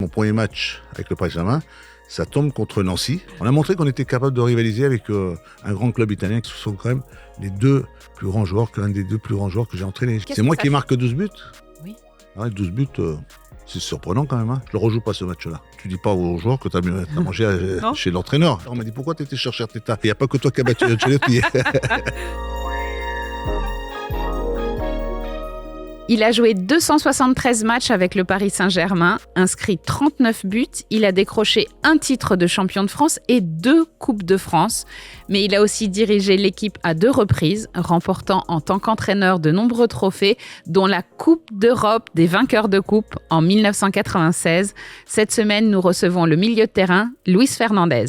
premier match avec le Paris Saint-Germain, ça tombe contre Nancy. On a montré qu'on était capable de rivaliser avec un grand club italien, qui sont quand même les deux plus grands joueurs, l'un des deux plus grands joueurs que j'ai entraîné. C'est moi qui marque 12 buts. Oui. Ouais, 12 buts, c'est surprenant quand même. Hein. Je le rejoue pas ce match-là. Tu dis pas aux joueurs que tu as mangé chez l'entraîneur. On m'a dit pourquoi tu étais chercher Arteta. Il n'y a pas que toi qui as battu Ancelotti. Il a joué 273 matchs avec le Paris Saint-Germain, inscrit 39 buts, il a décroché un titre de champion de France et 2 Coupes de France. Mais il a aussi dirigé l'équipe à 2 reprises, remportant en tant qu'entraîneur de nombreux trophées, dont la Coupe d'Europe des vainqueurs de coupe en 1996. Cette semaine, nous recevons le milieu de terrain, Luis Fernandez.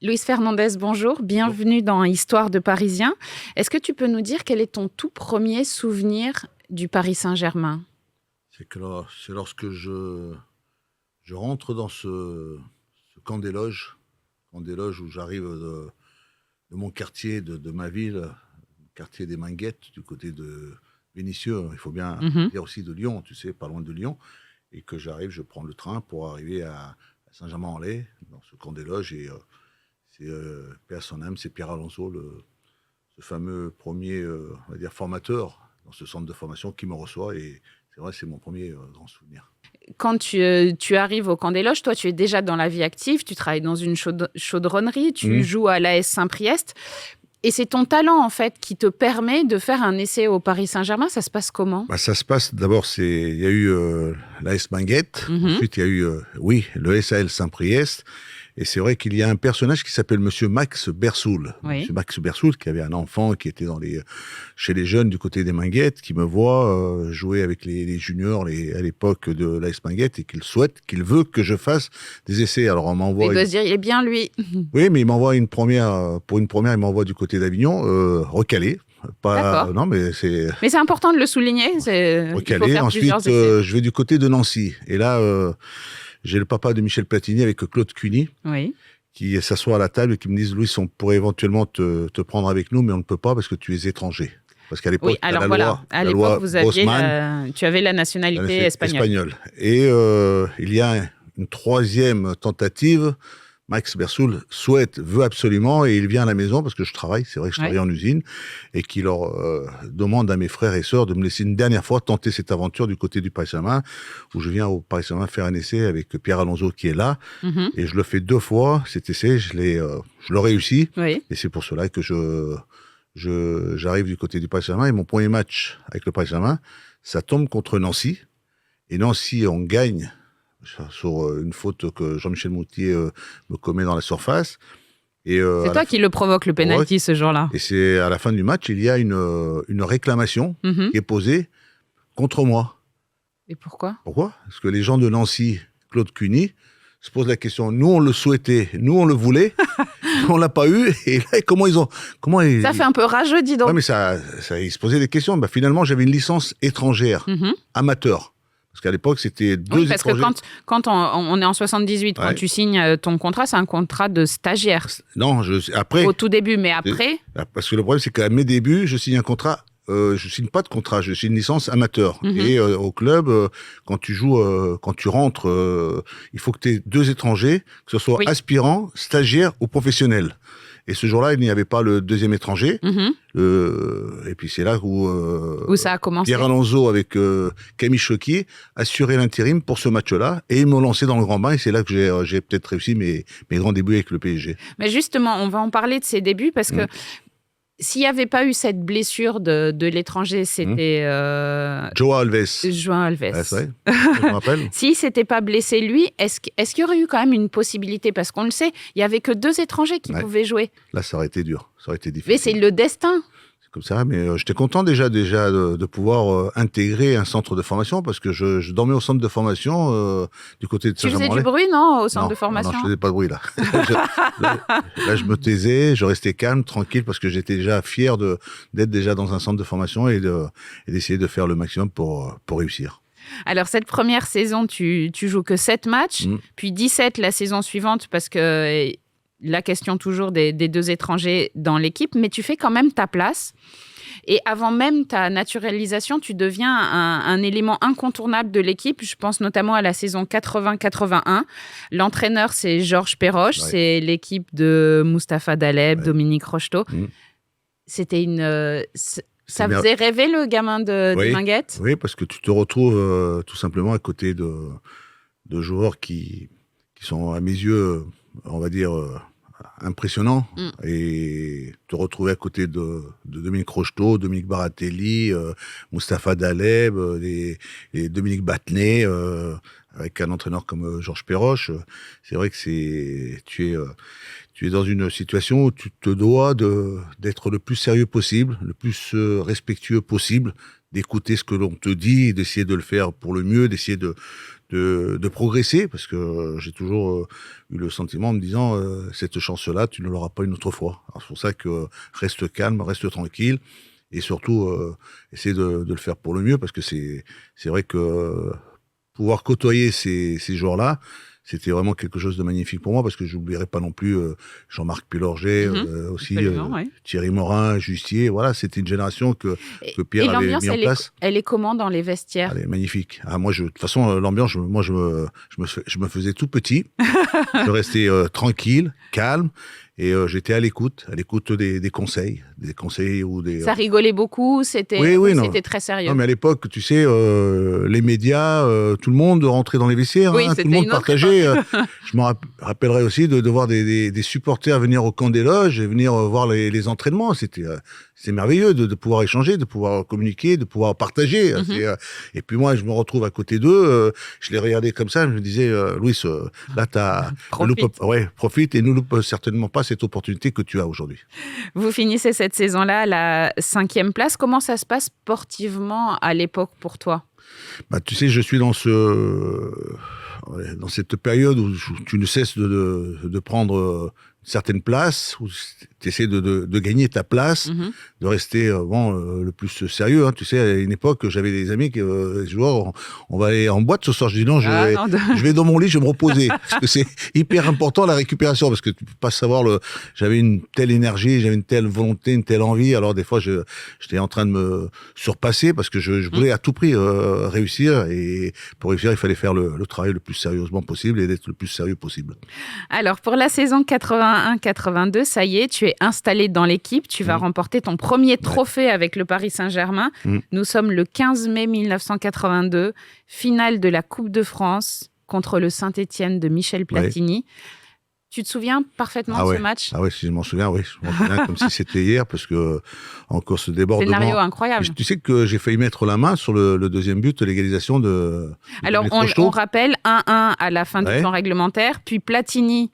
Luis Fernandez, bonjour, bienvenue dans Histoire de Parisien. Est-ce que tu peux nous dire quel est ton tout premier souvenir du Paris Saint-Germain ? C'est lorsque je rentre dans ce camp des loges où j'arrive de mon quartier, de ma ville, quartier des Minguettes, du côté de Vénissieux, il faut bien dire aussi de Lyon, tu sais, pas loin de Lyon, et que j'arrive, je prends le train pour arriver à Saint-Germain-en-Laye, dans ce camp des loges, et c'est paix à son âme, c'est Pierre Alonso, ce fameux premier on va dire formateur dans ce centre de formation qui me reçoit, et c'est vrai, c'est mon premier grand souvenir. Quand tu arrives au camp des loges, toi tu es déjà dans la vie active, tu travailles dans une chaudronnerie, tu joues à l'AS Saint-Priest, et c'est ton talent en fait qui te permet de faire un essai au Paris Saint-Germain. Ça se passe comment ? Ça se passe, d'abord, il y a eu l'AS Minguette, ensuite il y a eu le SAL Saint-Priest. Et c'est vrai qu'il y a un personnage qui s'appelle Monsieur Max Bersoul. Oui. Monsieur Max Bersoul, qui avait un enfant qui était chez les jeunes du côté des Minguettes, qui me voit jouer avec les juniors à l'époque de l'AS Minguette, et qu'il veut que je fasse des essais. Alors on m'envoie. Il doit se dire, il est bien lui. Oui, mais il m'envoie pour une première, il m'envoie du côté d'Avignon, recalé. D'accord. Non, mais c'est. Mais c'est important de le souligner. Recalé. Ensuite, je vais du côté de Nancy. Et là, j'ai le papa de Michel Platini avec Claude Cuny, qui s'assoit à la table et qui me disent « Louis, on pourrait éventuellement te prendre avec nous, mais on ne peut pas parce que tu es étranger. » Parce qu'à l'époque, à l'époque, tu avais la nationalité espagnole. Et il y a une troisième tentative. Max Bersoul veut absolument, et il vient à la maison parce que je travaille, c'est vrai que je travaille en usine, et qui leur demande à mes frères et sœurs de me laisser une dernière fois tenter cette aventure du côté du Paris Saint-Germain, où je viens au Paris Saint-Germain faire un essai avec Pierre Alonso qui est là, et je le fais 2 fois, cet essai, je le réussis, et c'est pour cela que j'arrive du côté du Paris Saint-Germain, et mon premier match avec le Paris Saint-Germain, ça tombe contre Nancy, et Nancy, on gagne sur une faute que Jean-Michel Moutier me commet dans la surface. Et, c'est toi qui le provoque le pénalty ce jour-là. Et c'est à la fin du match, il y a une réclamation qui est posée contre moi. Et pourquoi ? Parce que les gens de Nancy, Claude Cuny, se posent la question. Nous, on le souhaitait, nous, on le voulait, on l'a pas eu. Et là, comment ils... Ça fait un peu rageux, dis donc. Ouais, mais ils se posaient des questions. Finalement, j'avais une licence étrangère, amateur. Parce qu'à l'époque, c'était 2 étrangers. Parce que quand on est en 78, quand tu signes ton contrat, c'est un contrat de stagiaire. Non, après. Au tout début, mais après. Parce que le problème, c'est qu'à mes débuts, je signe un contrat. Je signe pas de contrat, je signe une licence amateur. Et au club, quand tu rentres, il faut que tu aies 2 étrangers, que ce soit aspirant, stagiaire ou professionnel. Et ce jour-là, il n'y avait pas le deuxième étranger. Et puis c'est là où ça a commencé. Pierre Alonso avec Camille Choquier assurait l'intérim pour ce match-là. Et ils m'ont lancé dans le grand bain. Et c'est là que j'ai peut-être réussi mes grands débuts avec le PSG. Mais justement, on va en parler de ces débuts parce que s'il n'y avait pas eu cette blessure de l'étranger, c'était... Joao Alves. Ouais, c'est vrai, je me rappelle. S'il ne s'était pas blessé, lui, est-ce qu'il y aurait eu quand même une possibilité ? Parce qu'on le sait, il n'y avait que 2 étrangers qui pouvaient jouer. Là, ça aurait été dur. Ça aurait été difficile. Mais c'est le destin. Comme ça, mais j'étais content déjà de pouvoir intégrer un centre de formation, parce que je dormais au centre de formation du côté de Saint-Germain-en-Laye. Tu faisais du bruit, non, au centre de formation ? Non, je faisais pas de bruit, là. Là, je me taisais, je restais calme, tranquille, parce que j'étais déjà fier d'être déjà dans un centre de formation et d'essayer de faire le maximum pour réussir. Alors, cette première saison, tu joues que 7 matchs, puis 17 la saison suivante, parce que... La question toujours des 2 étrangers dans l'équipe, mais tu fais quand même ta place. Et avant même ta naturalisation, tu deviens un élément incontournable de l'équipe. Je pense notamment à la saison 80-81. L'entraîneur, c'est Georges Perroche. Ouais. C'est l'équipe de Mustapha Daleb, Dominique Rocheteau. C'était ça faisait rêver le gamin de Minguette. Oui, parce que tu te retrouves tout simplement à côté de joueurs qui sont, à mes yeux, on va dire, impressionnants. Et te retrouver à côté de Dominique Rocheteau, Dominique Baratelli, Mustapha Daleb, et Dominique Battenet, avec un entraîneur comme Georges Perroche. C'est vrai que tu es dans une situation où tu te dois d'être le plus sérieux possible, le plus respectueux possible, d'écouter ce que l'on te dit, d'essayer de le faire pour le mieux, d'essayer de progresser, parce que j'ai toujours eu le sentiment en me disant cette chance-là, tu ne l'auras pas une autre fois. Alors c'est pour ça que reste calme, reste tranquille, et surtout essaie de le faire pour le mieux, parce que c'est vrai que pouvoir côtoyer ces joueurs-là, c'était vraiment quelque chose de magnifique pour moi, parce que j'oublierai pas non plus Jean-Marc Pilorget, aussi Thierry Morin, Justier. Voilà, c'était une génération que Pierre avait mis en place. Elle est comment dans les vestiaires? Elle est magnifique. Ah, moi, de toute façon, l'ambiance, moi, je me faisais tout petit. Je restais tranquille, calme. Et j'étais à l'écoute des conseils ou des... Ça rigolait beaucoup, c'était très sérieux. Non, mais à l'époque, tu sais, les médias, tout le monde rentrait dans les vestiaires, tout le monde partageait. Je me rappellerai aussi de voir des supporters venir au camp des loges et venir voir les entraînements. C'est merveilleux de pouvoir échanger, de pouvoir communiquer, de pouvoir partager. Et puis moi, je me retrouve à côté d'eux. Je les regardais comme ça. Je me disais, Louis, là, profite et ne loupe certainement pas cette opportunité que tu as aujourd'hui. Vous finissez cette saison-là à la 5e place. Comment ça se passe sportivement à l'époque pour toi? Tu sais, je suis dans cette période où tu ne cesses de prendre une certaine place, où tu essaies de gagner ta place, de rester le plus sérieux. Tu sais, à une époque, j'avais des amis qui joueurs, on va aller en boîte ce soir. Je dis non, je vais dans mon lit, je vais me reposer. Parce que c'est hyper important la récupération, parce que tu peux pas savoir j'avais une telle énergie, j'avais une telle volonté, une telle envie. Alors des fois, j'étais en train de me surpasser parce que je voulais à tout prix réussir. Et pour réussir, il fallait faire le travail le plus sérieusement possible et d'être le plus sérieux possible. Alors, pour la saison 81-82, ça y est, tu es installé dans l'équipe. Tu vas remporter ton premier trophée avec le Paris Saint-Germain. Nous sommes le 15 mai 1982, finale de la Coupe de France contre le Saint-Étienne de Michel Platini. Tu te souviens parfaitement de ce match? Ah oui, si je m'en souviens, je m'en souviens comme si c'était hier, parce que encore ce débordement. Scénario incroyable. Tu sais que j'ai failli mettre la main sur le deuxième but, l'égalisation de Alors, on rappelle 1-1 à la fin du temps réglementaire, puis Platini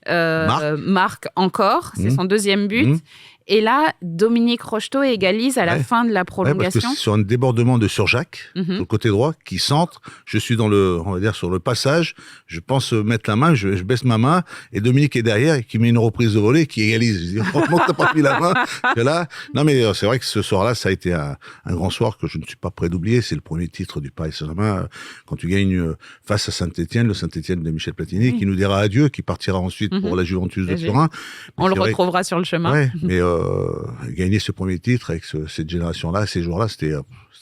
marque encore, c'est son deuxième but. Et là, Dominique Rocheteau égalise à la fin de la prolongation. Parce que c'est sur un débordement de Surjacq, sur le côté droit, qui centre. Je suis sur le passage. Je pense mettre la main, je baisse ma main, et Dominique est derrière et qui met une reprise de volée qui égalise. Je dis, franchement, t'as pas mis la main. Et là, non, mais c'est vrai que ce soir-là, ça a été un grand soir que je ne suis pas prêt d'oublier. C'est le premier titre du Paris Saint-Germain. Quand tu gagnes face à Saint-Étienne, le Saint-Étienne de Michel Platini, qui nous dira adieu, qui partira ensuite pour la Juventus de Turin. On le retrouvera sur le chemin. Ouais, mais gagner ce premier titre avec cette génération-là, ces jours-là, c'était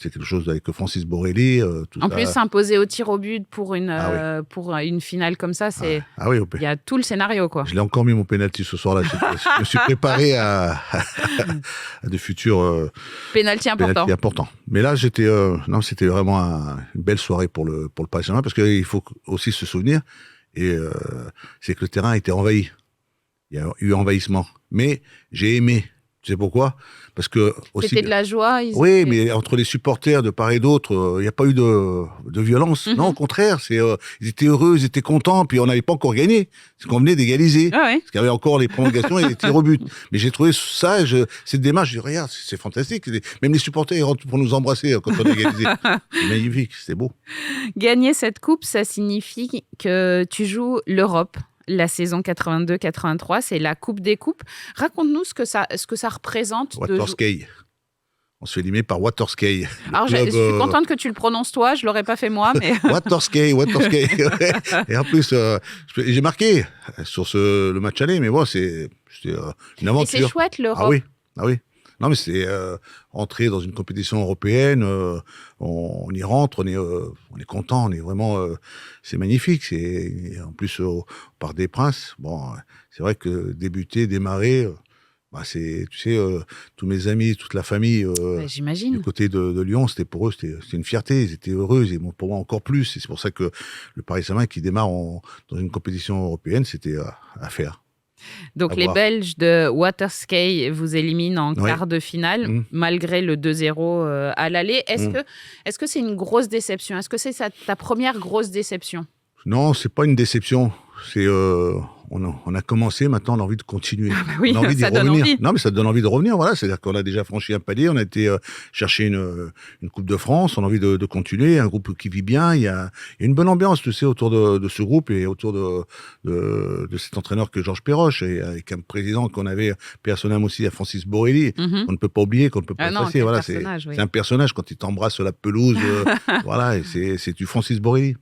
quelque chose avec Francis Borrelli. En plus, s'imposer au tir au but pour une finale comme ça, il y a tout le scénario, quoi. Je l'ai encore mis mon penalty ce soir-là. Je me suis préparé à de futurs penalty importants. Mais là, c'était vraiment une belle soirée pour le Paris Saint-Germain, parce qu'il faut aussi se souvenir, c'est que le terrain a été envahi. Il y a eu envahissement. Mais j'ai aimé. Tu sais pourquoi? Parce que c'était de la joie. Mais entre les supporters de part et d'autre, il n'y a pas eu de violence. Non, au contraire, ils étaient heureux, ils étaient contents, puis on n'avait pas encore gagné. C'est qu'on venait d'égaliser. Parce qu'il y avait encore les prolongations et les tirs au but. Mais j'ai trouvé ça, cette démarche, je dis, regarde, c'est fantastique. Même les supporters, ils rentrent pour nous embrasser quand on a égalisé. C'est magnifique, c'est beau. Gagner cette coupe, ça signifie que tu joues l'Europe. La saison 82-83, c'est la Coupe des Coupes. Raconte-nous ce que ça représente. Waterskei. On se fait éliminer par Waterskei. Alors, je suis contente que tu le prononces toi, je ne l'aurais pas fait moi. Mais... Waterskei. Et en plus, j'ai marqué sur le match aller, mais bon, c'était une aventure. Et c'est chouette, l'Europe. Ah oui. Non, mais c'est entrer dans une compétition européenne, on y rentre, on est content, on est vraiment... c'est magnifique. En plus, au Parc des Princes, bon, c'est vrai que démarrer... c'est, tu sais, tous mes amis, toute la famille j'imagine. du côté de Lyon, pour eux, c'était une fierté. Ils étaient heureux, et pour moi encore plus. Et c'est pour ça que le Paris Saint-Germain qui démarre dans une compétition européenne, c'était à faire. Donc les Belges de Waterskei vous éliminent en quart de finale, malgré le 2-0 à l'aller. Est-ce que c'est une grosse déception? Est-ce que c'est ta première grosse déception? Non, c'est pas une déception. C'est on a commencé, maintenant on a envie de continuer. Ah bah oui, on a envie d'y ça donne revenir. envie. Non, mais ça donne envie de revenir. Voilà, c'est-à-dire qu'on a déjà franchi un palier, on a été chercher une Coupe de France, on a envie de continuer. Un groupe qui vit bien, il y a une bonne ambiance, tu sais, autour de ce groupe et autour de cet entraîneur que Georges Perroche, et avec un président qu'on avait personnellement aussi, à Francis Borrelli, qu'on ne peut pas oublier, qu'on ne peut pas effacer. Voilà, c'est un personnage quand il t'embrasse sur la pelouse. Voilà, et c'est du Francis Borrelli.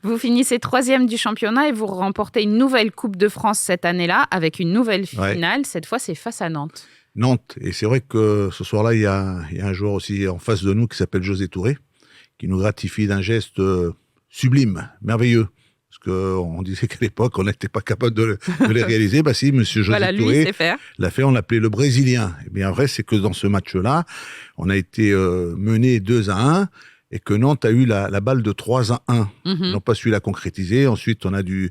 Vous finissez 3e du championnat et vous remportez une nouvelle Coupe de France cette année-là avec une nouvelle finale. Cette fois, c'est face à Nantes. Nantes. Et c'est vrai que ce soir-là, il y a un joueur aussi en face de nous qui s'appelle José Touré, qui nous gratifie d'un geste sublime, merveilleux. Parce qu'on disait qu'à l'époque, on n'était pas capable de les réaliser. Bah si, monsieur José Touré l'a fait, on l'appelait le Brésilien. Et bien vrai, c'est que dans ce match-là, on a été mené 2-1. Et que Nantes a eu la balle de 3-1. Ils n'ont pas su la concrétiser. Ensuite, on a du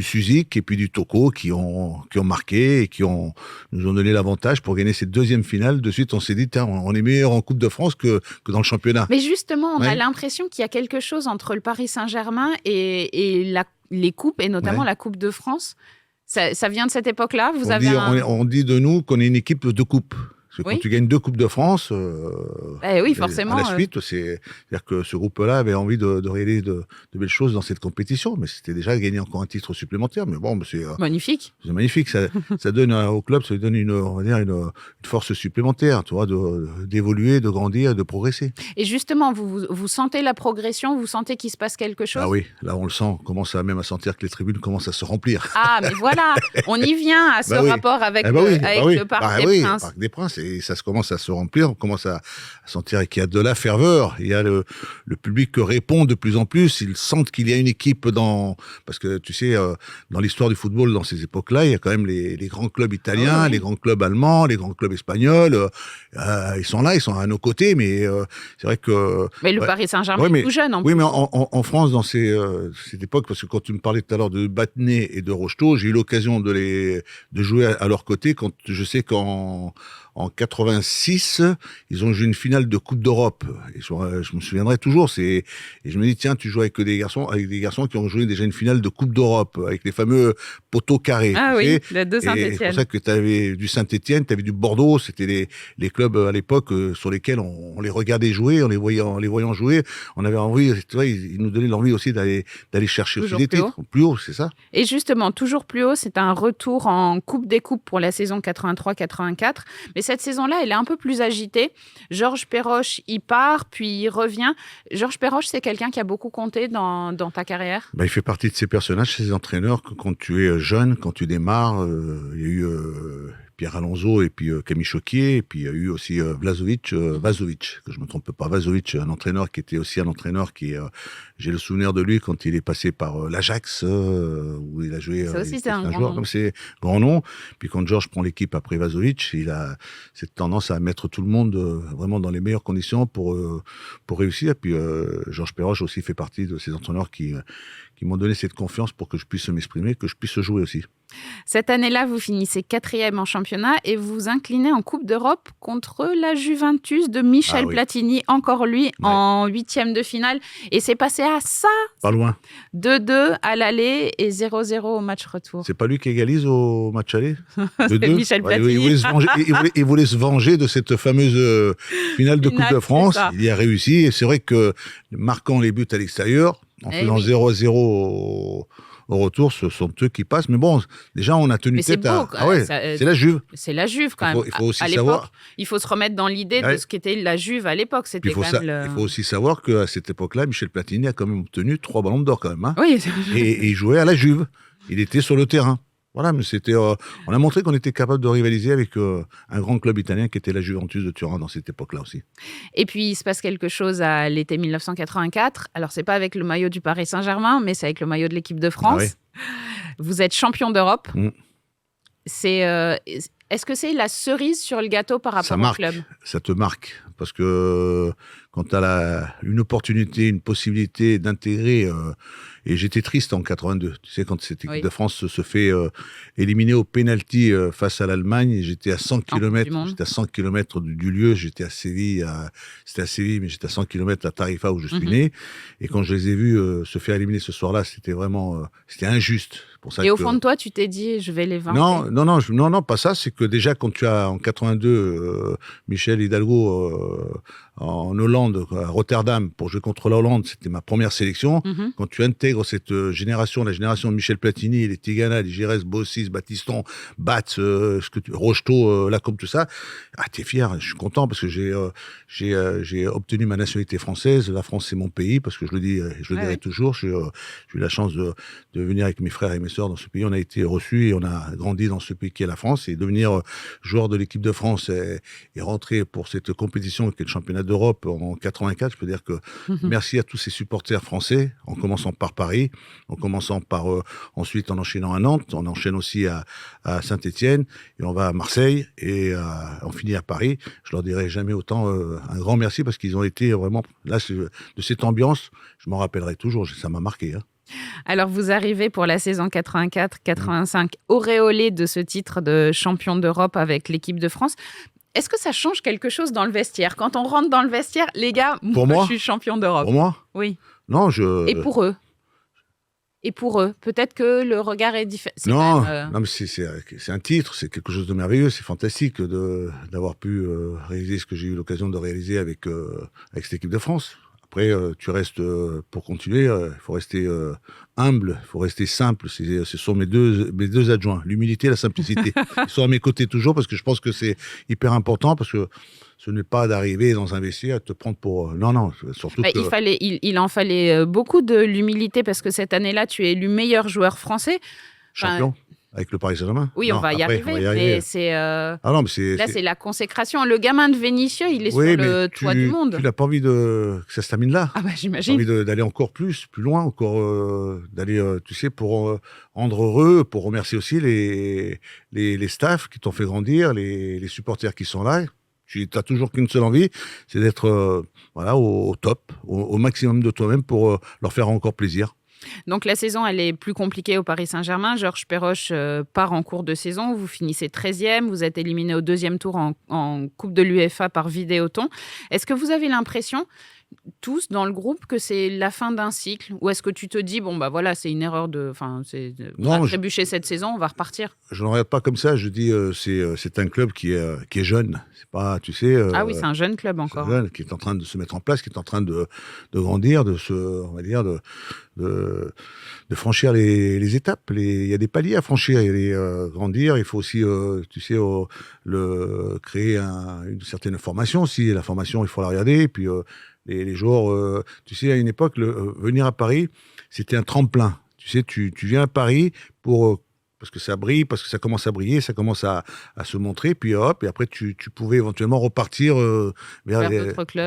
Suzik et puis du Toko qui ont marqué et nous ont donné l'avantage pour gagner cette deuxième finale. De suite, on s'est dit, on est meilleur en Coupe de France que dans le championnat. Mais justement, on a l'impression qu'il y a quelque chose entre le Paris Saint-Germain et les coupes, et notamment la Coupe de France. Ça vient de cette époque-là. On dit de nous qu'on est une équipe de coupe. Parce que quand tu gagnes 2 Coupes de France, oui, forcément, à la suite, c'est-à-dire que ce groupe-là avait envie de réaliser de belles choses dans cette compétition, mais c'était déjà gagner encore un titre supplémentaire. Mais bon, c'est magnifique. C'est magnifique. Ça donne au club, ça lui donne une force supplémentaire, tu vois, d'évoluer, de grandir, de progresser. Et justement, vous sentez la progression, vous sentez qu'il se passe quelque chose? Ah oui, là on le sent. On commence même à sentir que les tribunes commencent à se remplir. Ah, mais voilà, on y vient à ce rapport avec le Parc des Princes. Parc des Princes. Et ça commence à se remplir, on commence à sentir qu'il y a de la ferveur, il y a le public qui répond de plus en plus, ils sentent qu'il y a une équipe parce que tu sais, dans l'histoire du football, dans ces époques-là, il y a quand même les grands clubs italiens, les grands clubs allemands, les grands clubs espagnols, ils sont là, ils sont à nos côtés, mais c'est vrai que... Mais le Paris Saint-Germain est tout jeune en plus. Oui, mais en France, dans cette époque, parce que quand tu me parlais tout à l'heure de Battenet et de Rocheteau, j'ai eu l'occasion de jouer à leur côté, quand je sais qu'en 86, ils ont joué une finale de Coupe d'Europe. Et je me souviendrai toujours. Et je me dis, tiens, tu joues avec des garçons qui ont joué déjà une finale de Coupe d'Europe, avec les fameux poteaux carrés. Ah oui, les deux Saint-Étienne. C'est pour ça que tu avais du Saint-Étienne, tu avais du Bordeaux. C'était les clubs à l'époque sur lesquels on les regardait jouer, en les voyant jouer. On avait envie, tu vois, ils nous donnaient l'envie aussi d'aller chercher aussi des titres. Plus haut, c'est ça. Et justement, toujours plus haut, c'est un retour en Coupe des Coupes pour la saison 83-84. Mais cette saison-là, elle est un peu plus agitée. Georges Perroche, il part, puis il revient. Georges Perroche, c'est quelqu'un qui a beaucoup compté dans ta carrière? Il fait partie de ces personnages, ces entraîneurs, que quand tu es jeune, quand tu démarres, il y a eu Pierre Alonso et puis Camille Choquier, et puis il y a eu aussi Vazovic, que je me trompe pas, Vazovic, un entraîneur qui était aussi un entraîneur qui, j'ai le souvenir de lui quand il est passé par l'Ajax, où il a joué. Ça aussi, c'est un grand nom. C'est grand nom. Puis quand Georges prend l'équipe après Vazovic, il a cette tendance à mettre tout le monde vraiment dans les meilleures conditions pour réussir. Et puis Georges Perroche aussi fait partie de ces entraîneurs qui m'ont donné cette confiance pour que je puisse m'exprimer, que je puisse jouer aussi. Cette année-là, vous finissez 4e en championnat et vous vous inclinez en Coupe d'Europe contre la Juventus de Michel Platini, encore lui, en 8e de finale. Et c'est passé à ça. Pas loin. 2-2 à l'aller et 0-0 au match retour. C'est pas lui qui égalise au match aller? C'est Michel Platini. Il voulait se venger de cette fameuse finale de Coupe de France. Il y a réussi. Et c'est vrai que marquant les buts à l'extérieur, en faisant 0-0 au retour, ce sont eux qui passent. Mais bon, déjà, on a tenu tête à... c'est la Juve. C'est la Juve, quand même. Il faut aussi savoir... Il faut se remettre dans l'idée de ce qu'était la Juve à l'époque. Il faut aussi savoir qu'à cette époque-là, Michel Platini a quand même obtenu 3 ballons d'or, quand même. Hein. Oui. Et il jouait à la Juve. Il était sur le terrain. Voilà, mais on a montré qu'on était capable de rivaliser avec un grand club italien qui était la Juventus de Turin dans cette époque-là aussi. Et puis, il se passe quelque chose à l'été 1984. Alors, c'est pas avec le maillot du Paris Saint-Germain, mais c'est avec le maillot de l'équipe de France. Ah oui. Vous êtes champion d'Europe. Est-ce que c'est la cerise sur le gâteau par rapport au club ? Ça te marque, parce que quand tu as une opportunité, une possibilité d'intégrer, et j'étais triste en 82, tu sais, quand cette équipe de France se fait éliminer au pénalty face à l'Allemagne, j'étais à 100 km du lieu, j'étais à Séville, c'était à Séville, mais j'étais à 100 km à Tarifa où je suis né, et quand je les ai vus se faire éliminer ce soir-là, c'était vraiment, c'était injuste. Pour ça au fond de toi, tu t'es dit, je vais les vaincre. Non, pas ça, c'est que déjà quand tu as en 82 Michel Hidalgo en Hollande, à Rotterdam, pour jouer contre la Hollande, c'était ma première sélection. Quand tu intègres cette génération, la génération de Michel Platini, les Tigana, les Giresse, Bossis, Battiston, Batz, Rocheteau, Lacombe, tout ça, t'es fier, je suis content parce que j'ai obtenu ma nationalité française. La France, c'est mon pays, parce que je le dis, je le dirai toujours. J'ai eu la chance de venir avec mes frères et mes sœurs dans ce pays. On a été reçus et on a grandi dans ce pays qui est la France. Et devenir joueur de l'équipe de France et rentrer pour cette compétition qui est le championnat d'Europe en 84, je peux dire que merci à tous ces supporters français, en commençant par Paris, en commençant par ensuite en enchaînant à Nantes, on enchaîne aussi à Saint-Étienne, et on va à Marseille, et on finit à Paris. Je leur dirai jamais autant un grand merci, parce qu'ils ont été vraiment, là, de cette ambiance, je m'en rappellerai toujours, ça m'a marqué. Alors, vous arrivez pour la saison 84-85 auréolé de ce titre de champion d'Europe avec l'équipe de France. Est-ce que ça change quelque chose dans le vestiaire ? Quand on rentre dans le vestiaire, les gars, moi, je suis champion d'Europe. Pour moi ? Oui. Non, Et pour eux, peut-être que le regard est différent. Non, mais c'est un titre, c'est quelque chose de merveilleux, c'est fantastique d'avoir pu réaliser ce que j'ai eu l'occasion de réaliser avec cette équipe de France. Après, tu restes, pour continuer, il faut rester humble, il faut rester simple. Ce sont mes deux adjoints, l'humilité et la simplicité. Ils sont à mes côtés toujours, parce que je pense que c'est hyper important, parce que ce n'est pas d'arriver dans un vestiaire à te prendre pour... Non, surtout que... Il en fallait beaucoup de l'humilité, parce que cette année-là, tu es élu meilleur joueur français. Champion avec le Paris Saint-Germain. Oui, on va y arriver. Mais c'est c'est la consécration. Le gamin de Vénissieux, il est sur le toit du monde. Tu n'as pas envie que ça se termine là. Ah bah, j'imagine. Tu as envie d'aller encore plus loin, encore d'aller, tu sais, pour rendre heureux, pour remercier aussi les staffs qui t'ont fait grandir, les supporters qui sont là. Tu n'as toujours qu'une seule envie, c'est d'être au top, au maximum de toi-même, pour leur faire encore plaisir. Donc la saison, elle est plus compliquée au Paris Saint-Germain. Georges Perroche part en cours de saison. Vous finissez 13e. Vous êtes éliminé au deuxième tour en Coupe de l'UEFA par Vidéoton. Est-ce que vous avez l'impression, tous dans le groupe, que c'est la fin d'un cycle ? Ou est-ce que tu te dis, c'est une erreur on a trébuché cette saison, on va repartir ? Je ne regarde pas comme ça. Je dis, c'est un club qui est jeune. C'est pas, tu sais... ah oui, c'est un jeune club encore. Jeune, qui est en train de se mettre en place, qui est en train de grandir, de franchir les étapes. Il y a des paliers à franchir. Il y a grandir. Il faut aussi, créer une certaine formation aussi. La formation, il faut la regarder. Et puis, les joueurs, tu sais, à une époque, venir à Paris, c'était un tremplin. Tu sais, tu viens à Paris parce que ça brille, parce que ça commence à briller, ça commence à se montrer, puis hop, et après tu pouvais éventuellement repartir vers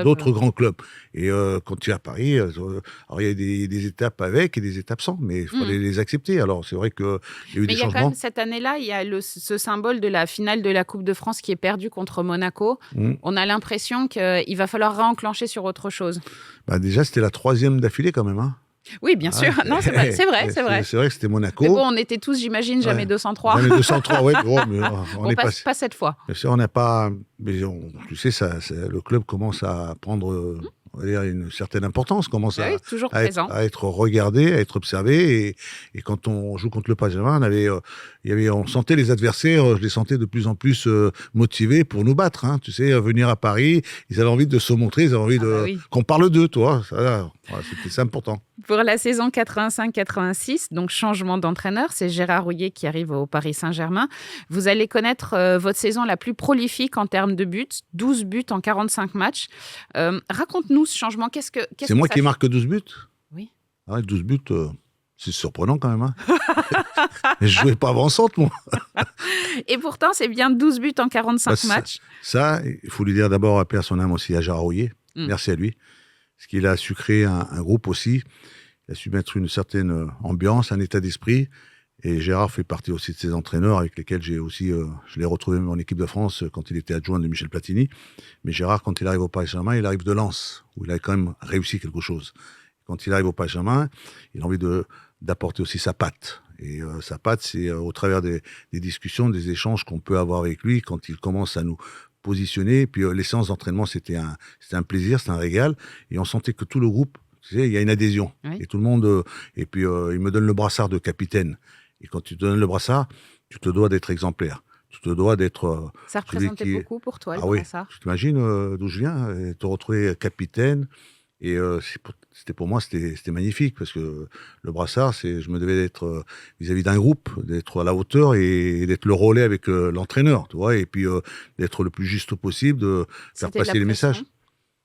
d'autres grands clubs. Et quand tu es à Paris, alors il y a des étapes avec et des étapes sans, mais il fallait les accepter. Alors c'est vrai qu'il y a eu des changements. Mais il y a quand même, cette année-là, il y a ce symbole de la finale de la Coupe de France qui est perdue contre Monaco. On a l'impression qu'il va falloir réenclencher sur autre chose. Déjà, c'était la 3e d'affilée quand même, Oui, bien sûr. Non, c'est vrai. C'est vrai que c'était Monaco. Mais bon, on était tous, j'imagine, jamais 203. Jamais 203, oui. Mais on pas cette fois. Bien sûr, on n'a pas... Mais tu sais, le club commence à prendre... on va dire, une certaine importance, commence à être regardé, à être observé. Et quand on joue contre le Paris Saint-Germain, on sentait les adversaires, je les sentais de plus en plus motivés pour nous battre. Hein, tu sais, venir à Paris, ils avaient envie de se montrer, ils avaient envie qu'on parle d'eux, toi. C'est important. Pour la saison 85-86, donc changement d'entraîneur, c'est Gérard Houllier qui arrive au Paris Saint-Germain. Vous allez connaître votre saison la plus prolifique en termes de buts, 12 buts en 45 matchs. Raconte-nous ce changement. C'est moi qui marque 12 buts ? Oui. 12 buts, C'est surprenant quand même. Hein. Je jouais pas avant-centre, moi. Et pourtant, c'est bien 12 buts en 45 matchs. Ça, il faut lui dire d'abord, paix à son âme aussi, à Gérard Rouillet. Merci à lui. Parce qu'il a su créer un groupe aussi. Il a su mettre une certaine ambiance, un état d'esprit. Et Gérard fait partie aussi de ces entraîneurs avec lesquels j'ai aussi, je l'ai retrouvé en équipe de France quand il était adjoint de Michel Platini. Mais Gérard, quand il arrive au Paris Saint-Germain, il arrive de Lens, où il a quand même réussi quelque chose. Quand il arrive au Paris Saint-Germain, il a envie d'apporter aussi sa patte. Et sa patte, c'est au travers des discussions, des échanges qu'on peut avoir avec lui quand il commence à nous positionner. Et puis les séances d'entraînement, c'était un plaisir, c'était un régal. Et on sentait que tout le groupe, tu sais, il y a une adhésion. Oui. Et tout le monde. Et puis il me donne le brassard de capitaine. Et quand tu te donnes le brassard, tu te dois d'être exemplaire. Tu te dois d'être. Ça représentait beaucoup pour toi, le brassard. Tu t'imagines d'où je viens, te retrouver capitaine. Et pour moi, c'était magnifique parce que le brassard, je me devais d'être vis-à-vis d'un groupe, d'être à la hauteur et d'être le relais avec l'entraîneur, tu vois, et puis d'être le plus juste possible, de faire passer les messages.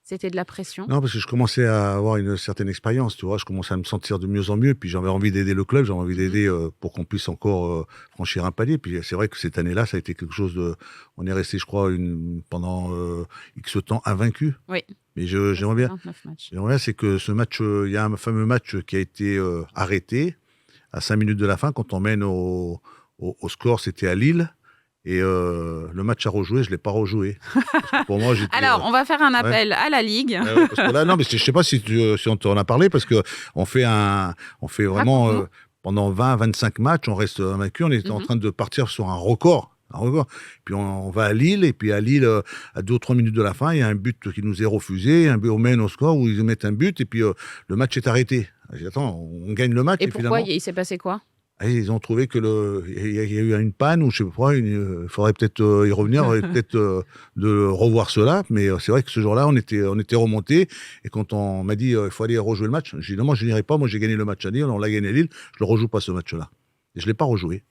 C'était de la pression? Non, parce que je commençais à avoir une certaine expérience, tu vois. Je commençais à me sentir de mieux en mieux. Puis j'avais envie d'aider le club, j'avais envie d'aider pour qu'on puisse encore franchir un palier. Puis c'est vrai que cette année-là, ça a été quelque chose de... On est resté, je crois, pendant X temps invaincu. Oui. Mais j'aimerais bien, c'est que ce match, il y a un fameux match qui a été arrêté à 5 minutes de la fin, quand on mène au score, c'était à Lille. Et le match à rejouer, je ne l'ai pas rejoué. Pour moi, alors, on va faire un appel à la Ligue. Parce que là, non, mais je ne sais pas si on t'en a parlé, parce qu'on fait vraiment, pendant 20-25 matchs, on reste invaincu, on est en train de partir sur un record. Puis on va à Lille, et puis à Lille, à 2 ou 3 minutes de la fin, il y a un but qui nous est refusé, un but on mène au score, où ils mettent un but, et puis le match est arrêté. J'ai dit, attends, on gagne le match. Et pourquoi il s'est passé quoi? Ils ont trouvé que il y a eu une panne, ou je sais pas, il faudrait peut-être y revenir, peut-être de revoir cela. Mais c'est vrai que ce jour-là, on était remontés. Et quand on m'a dit il faut aller rejouer le match, j'ai dit non, moi je n'irai pas. Moi j'ai gagné le match à Lille, on l'a gagné à Lille. Je le rejoue pas ce match-là. Et je l'ai pas rejoué.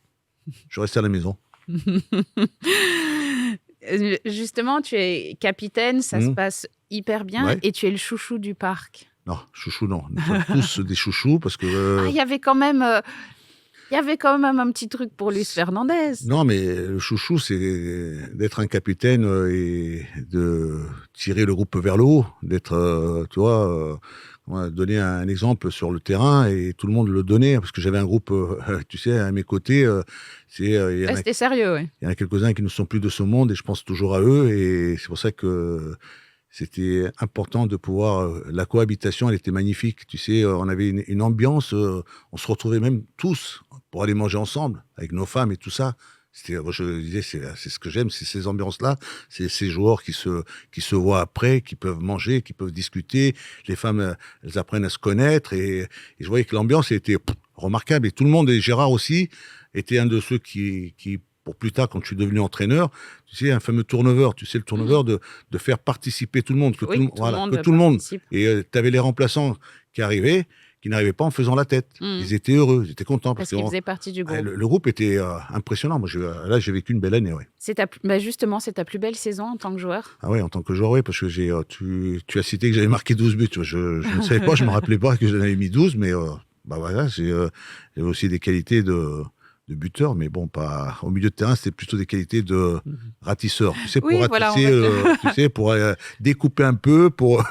Je suis resté à la maison. Justement, tu es capitaine, ça se passe hyper bien, et tu es le chouchou du parc. Non, chouchou non. Nous sommes tous des chouchous parce que. Il y avait quand même. Il y avait quand même un petit truc pour Luis Fernandez. Non, mais le chouchou, c'est d'être un capitaine et de tirer le groupe vers le haut, d'être, tu vois, donner un exemple sur le terrain et tout le monde le donnait, parce que j'avais un groupe, tu sais, à mes côtés. Restez sérieux, oui. Il y en a quelques-uns qui ne sont plus de ce monde et je pense toujours à eux, et c'est pour ça que c'était important de pouvoir... la cohabitation, elle était magnifique. Tu sais, on avait une ambiance, on se retrouvait même tous pour aller manger ensemble, avec nos femmes et tout ça. Je disais, c'est ce que j'aime, c'est ces ambiances-là, c'est ces joueurs qui se voient après, qui peuvent manger, qui peuvent discuter. Les femmes, elles apprennent à se connaître, et je voyais que l'ambiance était remarquable. Et tout le monde, et Gérard aussi, était un de ceux qui pour plus tard, quand je suis devenu entraîneur, tu sais, un fameux turnover, tu sais, le turnover de faire participer tout le monde, que tout le monde. Et tu avais les remplaçants qui arrivaient, qui n'arrivaient pas en faisant la tête. Ils étaient heureux, ils étaient contents. Parce qu'ils faisaient partie du groupe. Le groupe était impressionnant. Moi, là, j'ai vécu une belle année, ouais. Justement, c'est ta plus belle saison en tant que joueur? Ah oui, en tant que joueur, oui, parce que tu as cité que j'avais marqué 12 buts. Je ne savais pas, je ne me rappelais pas que j'en avais mis 12, mais voilà, j'avais aussi des qualités de buteur, mais bon, pas au milieu de terrain, c'était plutôt des qualités de ratisseur. Tu sais, pour ratisser, tu sais, pour découper un peu, pour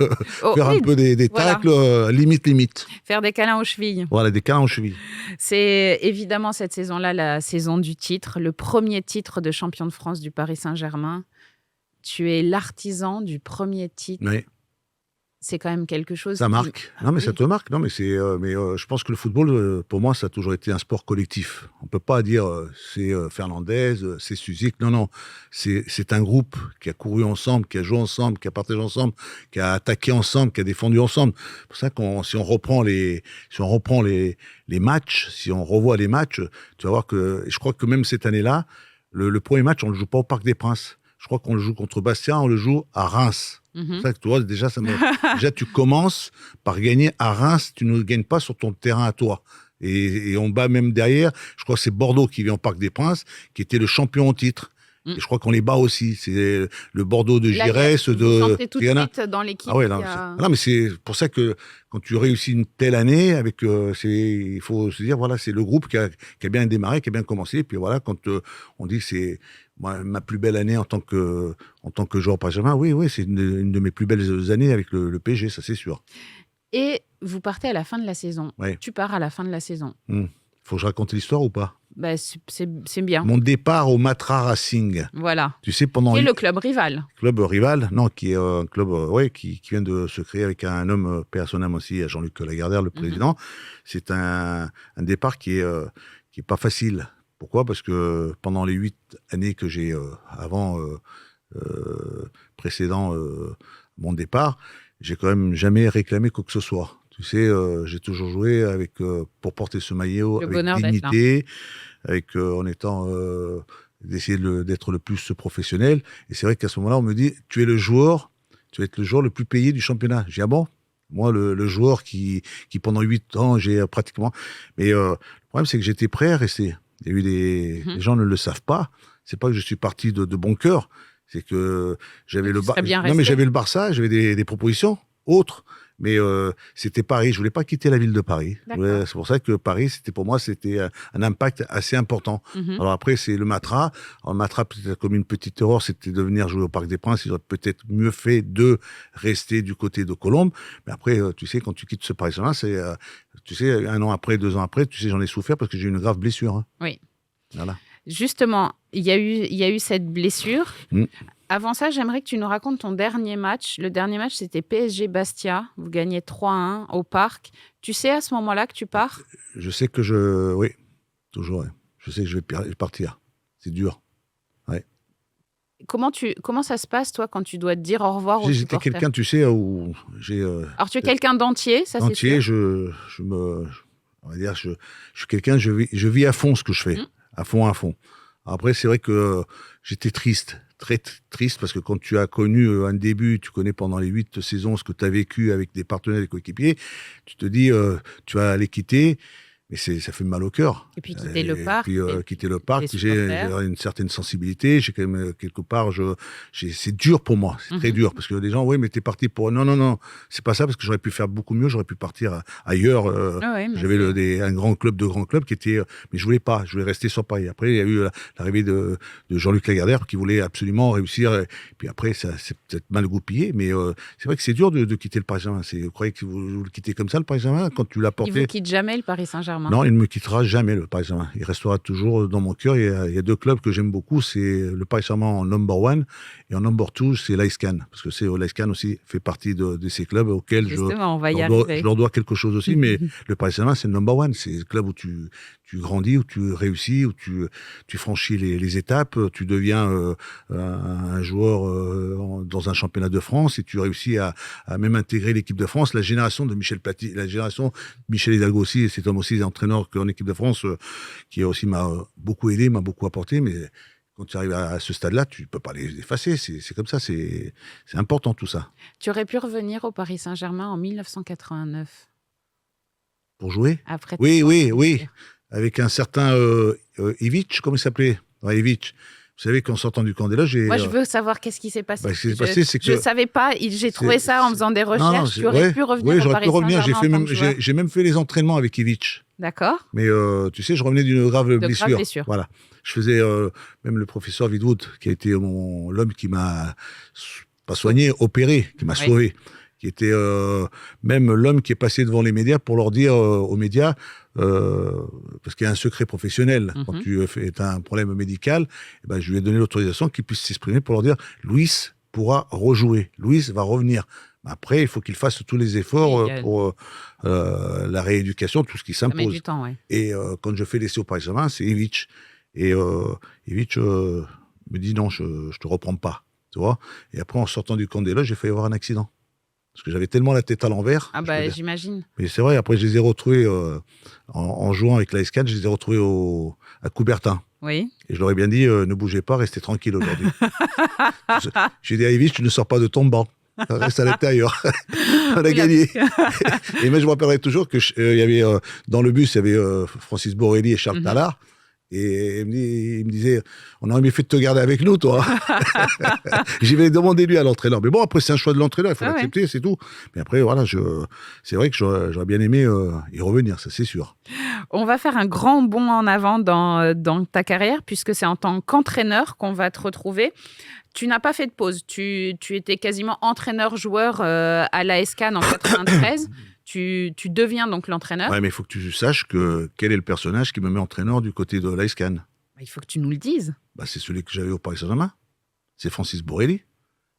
faire un peu des tacles, limite. Faire des câlins aux chevilles. Voilà, des câlins aux chevilles. C'est évidemment cette saison-là, la saison du titre, le premier titre de champion de France du Paris Saint-Germain. Tu es l'artisan du premier titre. Oui. C'est quand même quelque chose. Ça marque. Non, mais ça te marque. Non, mais je pense que le football, pour moi, ça a toujours été un sport collectif. On peut pas dire c'est Fernandez, c'est Suzik. Non. C'est un groupe qui a couru ensemble, qui a joué ensemble, qui a partagé ensemble, qui a attaqué ensemble, qui a défendu ensemble. C'est pour ça si on reprend les matchs, si on revoit les matchs, tu vas voir que, je crois que même cette année-là, le premier match, on le joue pas au Parc des Princes. Je crois qu'on le joue contre Bastia, on le joue à Reims. C'est pour ça que tu vois, déjà, tu commences par gagner à Reims, tu ne gagnes pas sur ton terrain à toi. Et on bat même derrière, je crois que c'est Bordeaux qui vient au Parc des Princes, qui était le champion en titre. Et je crois qu'on les bat aussi. C'est le Bordeaux de Giresse, Vous de sentez tout de Triana. suite dans l'équipe. Ah ouais, non, mais c'est pour ça que quand tu réussis une telle année, il faut se dire, voilà, c'est le groupe qui a bien démarré, qui a bien commencé. Et puis voilà, quand on dit que c'est ma plus belle année en tant que joueur parisien, oui, c'est une de mes plus belles années avec le PSG, ça c'est sûr. Et vous partez à la fin de la saison. Ouais. Tu pars à la fin de la saison. Faut que je raconte l'histoire ou pas? C'est bien. Mon départ au Matra Racing. Voilà. Tu sais, pendant. Qui est le club rival. Club rival, non, qui est un club qui vient de se créer avec un homme, paix à son âme aussi, à Jean-Luc Lagardère, le président. C'est un départ qui est pas facile. Pourquoi? Parce que pendant les 8 années que j'ai précédant mon départ, j'ai quand même jamais réclamé quoi que ce soit. Tu sais, j'ai toujours joué pour porter ce maillot avec dignité, en étant d'essayer d'être le plus professionnel. Et c'est vrai qu'à ce moment-là, on me dit, tu vas être le joueur le plus payé du championnat. J'ai dit, ah bon? Moi, le joueur qui pendant 8 ans, j'ai pratiquement... Mais le problème, c'est que j'étais prêt à rester. Il y a eu les gens ne le savent pas. C'est pas que je suis parti de bon cœur. C'est que j'avais j'avais le Barça, j'avais des propositions autres. Mais c'était Paris. Je voulais pas quitter la ville de Paris. C'est pour ça que Paris, pour moi, c'était un impact assez important. Alors après, c'est le Matra. Alors, le Matra, peut-être comme une petite erreur, c'était de venir jouer au Parc des Princes. Ils auraient peut-être mieux fait de rester du côté de Colombes. Mais après, tu sais, quand tu quittes ce Paris-là, tu sais, 1 an après, 2 ans après, tu sais, j'en ai souffert parce que j'ai eu une grave blessure. Hein. Oui. Voilà. Justement, il y a eu cette blessure. Avant ça, j'aimerais que tu nous racontes ton dernier match. Le dernier match, c'était PSG Bastia. Vous gagnez 3-1 au Parc. Tu sais à ce moment-là que tu pars? Je sais que oui, toujours. Ouais. Je sais que je vais partir. C'est dur. Ouais. Comment ça se passe, toi, quand tu dois te dire au revoir aux supporters? J'étais quelqu'un, tu sais, où j'ai... Alors, tu es quelqu'un d'entier, ça c'est sûr. On va dire, je suis quelqu'un, je vis à fond ce que je fais. À fond. Après, c'est vrai que j'étais triste, très triste, parce que quand tu as connu un début, tu connais pendant les 8 saisons ce que tu as vécu avec des partenaires, des coéquipiers, tu te dis, tu vas les quitter, mais ça fait mal au cœur. Et puis quitter le Parc. Quitter le Parc, j'ai une certaine sensibilité, j'ai quand même, quelque part, c'est dur pour moi, c'est très dur, parce que les gens, oui, mais t'es parti pour... Non, c'est pas ça, parce que j'aurais pu faire beaucoup mieux, j'aurais pu partir ailleurs. J'avais un grand club qui était... Mais je voulais pas, je voulais rester sur Paris. Après, il y a eu l'arrivée de Jean-Luc Lagardère, qui voulait absolument réussir, et puis après, ça s'est peut-être mal goupillé, mais c'est vrai que c'est dur de quitter le Paris Saint-Germain. Vous croyez que vous le quittez comme ça, le Paris Saint-Germain, quand tu l'as porté? Il vous quitte jamais, le Paris Saint-Germain? Non, il ne me quittera jamais, le Paris Saint-Germain. Il restera toujours dans mon cœur. Il y a 2 clubs que j'aime beaucoup, c'est le Paris Saint-Germain en number 1 et en number 2, c'est l'Ice Can. Parce que l'Ice Can aussi fait partie de ces clubs auxquels je leur dois quelque chose aussi. Mais le Paris Saint-Germain, c'est le number 1. C'est le club où tu grandis, où tu réussis, où tu franchis les étapes. Tu deviens un joueur dans un championnat de France et tu réussis à même intégrer l'équipe de France. La génération de Michel Platini, la génération de Michel Hidalgo aussi, cet homme aussi entraîneur en équipe de France, qui aussi m'a beaucoup aidé, m'a beaucoup apporté, mais quand tu arrives à ce stade-là, tu ne peux pas les effacer, c'est comme ça, c'est important tout ça. Tu aurais pu revenir au Paris Saint-Germain en 1989 pour jouer? Après oui, avec un certain Ivic, comment il s'appelait? Ivic. Vous savez qu'en sortant du camp des loges, moi, je veux savoir qu'est-ce qui s'est passé. Je ne savais pas, j'ai trouvé ça en faisant des recherches. Tu aurais pu revenir au Paris Saint-Germain. J'ai même fait les entraînements avec Ivic. D'accord. Mais tu sais, je revenais d'une grave blessure. Voilà. Je faisais même le professeur Vidwood, qui a été l'homme qui m'a pas soigné, opéré, qui m'a sauvé, qui était même l'homme qui est passé devant les médias pour leur dire aux médias, parce qu'il y a un secret professionnel, quand tu as un problème médical, je lui ai donné l'autorisation qu'il puisse s'exprimer pour leur dire, Luis pourra rejouer, Luis va revenir. Après, il faut qu'il fasse tous les efforts pour la rééducation, tout ce qui s'impose. Ça met du temps, ouais. Et quand je fais l'essai au Paris Saint-Germain, c'est Ivic. Et Ivic me dit non, je te reprends pas, tu vois. Et après, en sortant du camp des loges, j'ai failli avoir un accident. Parce que j'avais tellement la tête à l'envers. Ah j'imagine. Mais c'est vrai, après, je les ai retrouvés en jouant avec l'Ice Can, je les ai retrouvés à Coubertin. Oui. Et je leur ai bien dit, ne bougez pas, restez tranquille aujourd'hui. J'ai dit à Ivic, tu ne sors pas de ton banc. Reste à l'intérieur. On a gagné. Et moi, je me rappellerai toujours que y avait dans le bus, il y avait Francis Borrelli et Charles Tallard. Et il me disait, on aurait mieux fait de te garder avec nous, toi. J'y vais demander lui à l'entraîneur. Mais bon, après, c'est un choix de l'entraîneur, il faut l'accepter, c'est tout. Mais après, voilà, c'est vrai que j'aurais bien aimé y revenir, ça c'est sûr. On va faire un grand bond en avant dans ta carrière, puisque c'est en tant qu'entraîneur qu'on va te retrouver. Tu n'as pas fait de pause. Tu étais quasiment entraîneur-joueur à l'AS Cannes en 93. Tu deviens donc l'entraîneur. Ouais, mais il faut que tu saches quel est le personnage qui me met entraîneur du côté de l'AS Cannes. Il faut que tu nous le dises. C'est celui que j'avais au Paris Saint-Germain. C'est Francis Borrelli.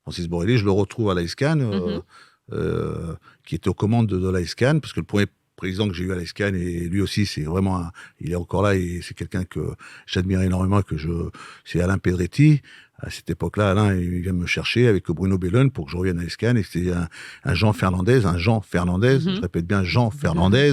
Francis Borrelli, je le retrouve à l'AS Cannes, qui était aux commandes de l'AS Cannes, parce que le premier président que j'ai eu à l'AS Cannes, et lui aussi, c'est vraiment, il est encore là, et c'est quelqu'un que j'admire énormément, c'est Alain Pedretti. À cette époque-là, Alain, il vient me chercher avec Bruno Bellone pour que je revienne à l'AS Cannes, et c'était un Jean Fernandez, je répète bien Jean Fernandez,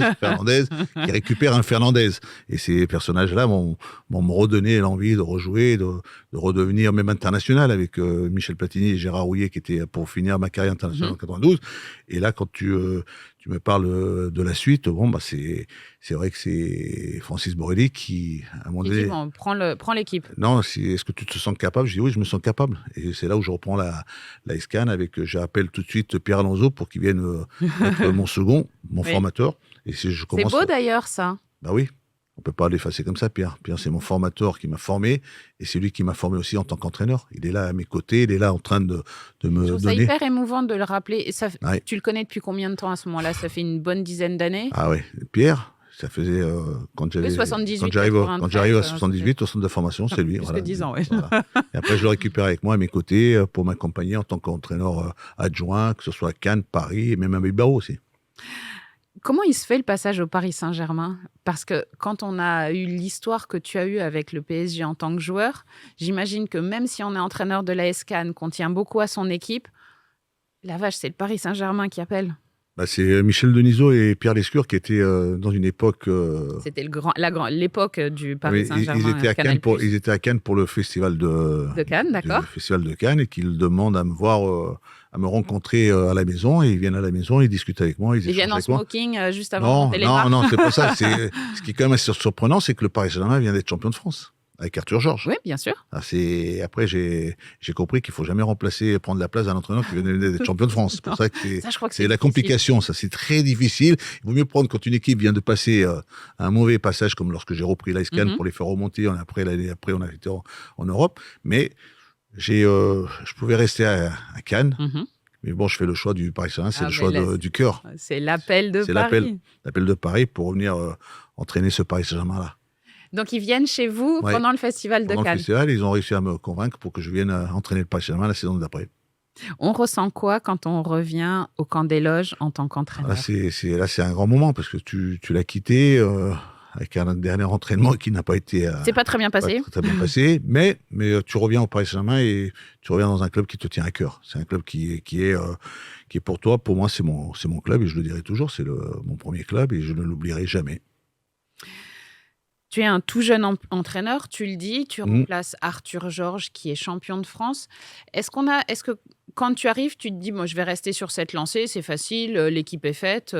qui récupère un Fernandez. Et ces personnages-là m'ont redonné l'envie de rejouer, de redevenir même international avec Michel Platini et Gérard Rouillet, qui étaient pour finir ma carrière internationale en 92. Et là, quand tu me parles de la suite, c'est vrai que c'est Francis Borrelli qui, à un moment donné... prend l'équipe. Non, est-ce que tu te sens capable? Je dis oui, je me sens capable. Et c'est là où je reprends la Cannes avec, j'appelle tout de suite Pierre Alonso pour qu'il vienne être mon second, mon formateur. Et c'est beau d'ailleurs, ça. Bah oui. On ne peut pas l'effacer comme ça, Pierre. Pierre, c'est mon formateur qui m'a formé, et c'est lui qui m'a formé aussi en tant qu'entraîneur. Il est là à mes côtés, il est là en train de me donner... C'est hyper émouvant de le rappeler. Et ça, tu le connais depuis combien de temps à ce moment-là? Ça fait une bonne dizaine d'années? Ah oui, Pierre, ça faisait... quand j'arrive à 78, au centre de formation, c'est lui. Plus que 10 ans, oui. Voilà. Et après, je le récupère avec moi à mes côtés pour m'accompagner en tant qu'entraîneur adjoint, que ce soit à Cannes, Paris, et même à Bilbao aussi. Comment il se fait le passage au Paris Saint-Germain? Parce que quand on a eu l'histoire que tu as eue avec le PSG en tant que joueur, j'imagine que même si on est entraîneur de l'AS Cannes, qu'on tient beaucoup à son équipe, la vache, c'est le Paris Saint-Germain qui appelle. C'est Michel Denisot et Pierre Lescure qui étaient dans une époque... C'était l'époque du Paris Saint-Germain. Ils étaient à Cannes pour le festival de Cannes, d'accord. Le festival de Cannes, et qu'ils demandent à me voir, à me rencontrer à la maison. Et ils viennent à la maison, ils discutent avec moi. Ils viennent en smoking juste avant de monter les marches. Non, c'est pas ça. Ce qui est quand même assez surprenant, c'est que le Paris Saint-Germain vient d'être champion de France. Avec Arthur Georges. Oui, bien sûr. Après, j'ai compris qu'il ne faut jamais prendre la place d'un entraîneur qui venait d'être champion de France. C'est pour ça que c'est la complication. Ça, c'est très difficile. Il vaut mieux prendre quand une équipe vient de passer un mauvais passage, comme lorsque j'ai repris l'AS Cannes pour les faire remonter. L'année après, on a été en Europe. Mais je pouvais rester à Cannes. Mais bon, je fais le choix du Paris Saint-Germain. C'est le choix du cœur. C'est l'appel de Paris. L'appel de Paris pour revenir entraîner ce Paris Saint-Germain-là. Donc, ils viennent chez vous pendant le festival de Cannes. Pendant le festival, ils ont réussi à me convaincre pour que je vienne entraîner le Paris Saint-Germain la saison d'après. On ressent quoi quand on revient au camp des loges en tant qu'entraîneur? Là, c'est un grand moment parce que tu l'as quitté avec un dernier entraînement qui n'a pas été... c'est pas très bien passé. Très bien passé, mais tu reviens au Paris Saint-Germain et tu reviens dans un club qui te tient à cœur. C'est un club qui est pour toi. Pour moi, c'est mon club et je le dirai toujours. C'est mon premier club et je ne l'oublierai jamais. Tu es un tout jeune entraîneur, tu le dis, tu remplaces Arthur Georges qui est champion de France. Est-ce que quand tu arrives, tu te dis je vais rester sur cette lancée, c'est facile, l'équipe est faite,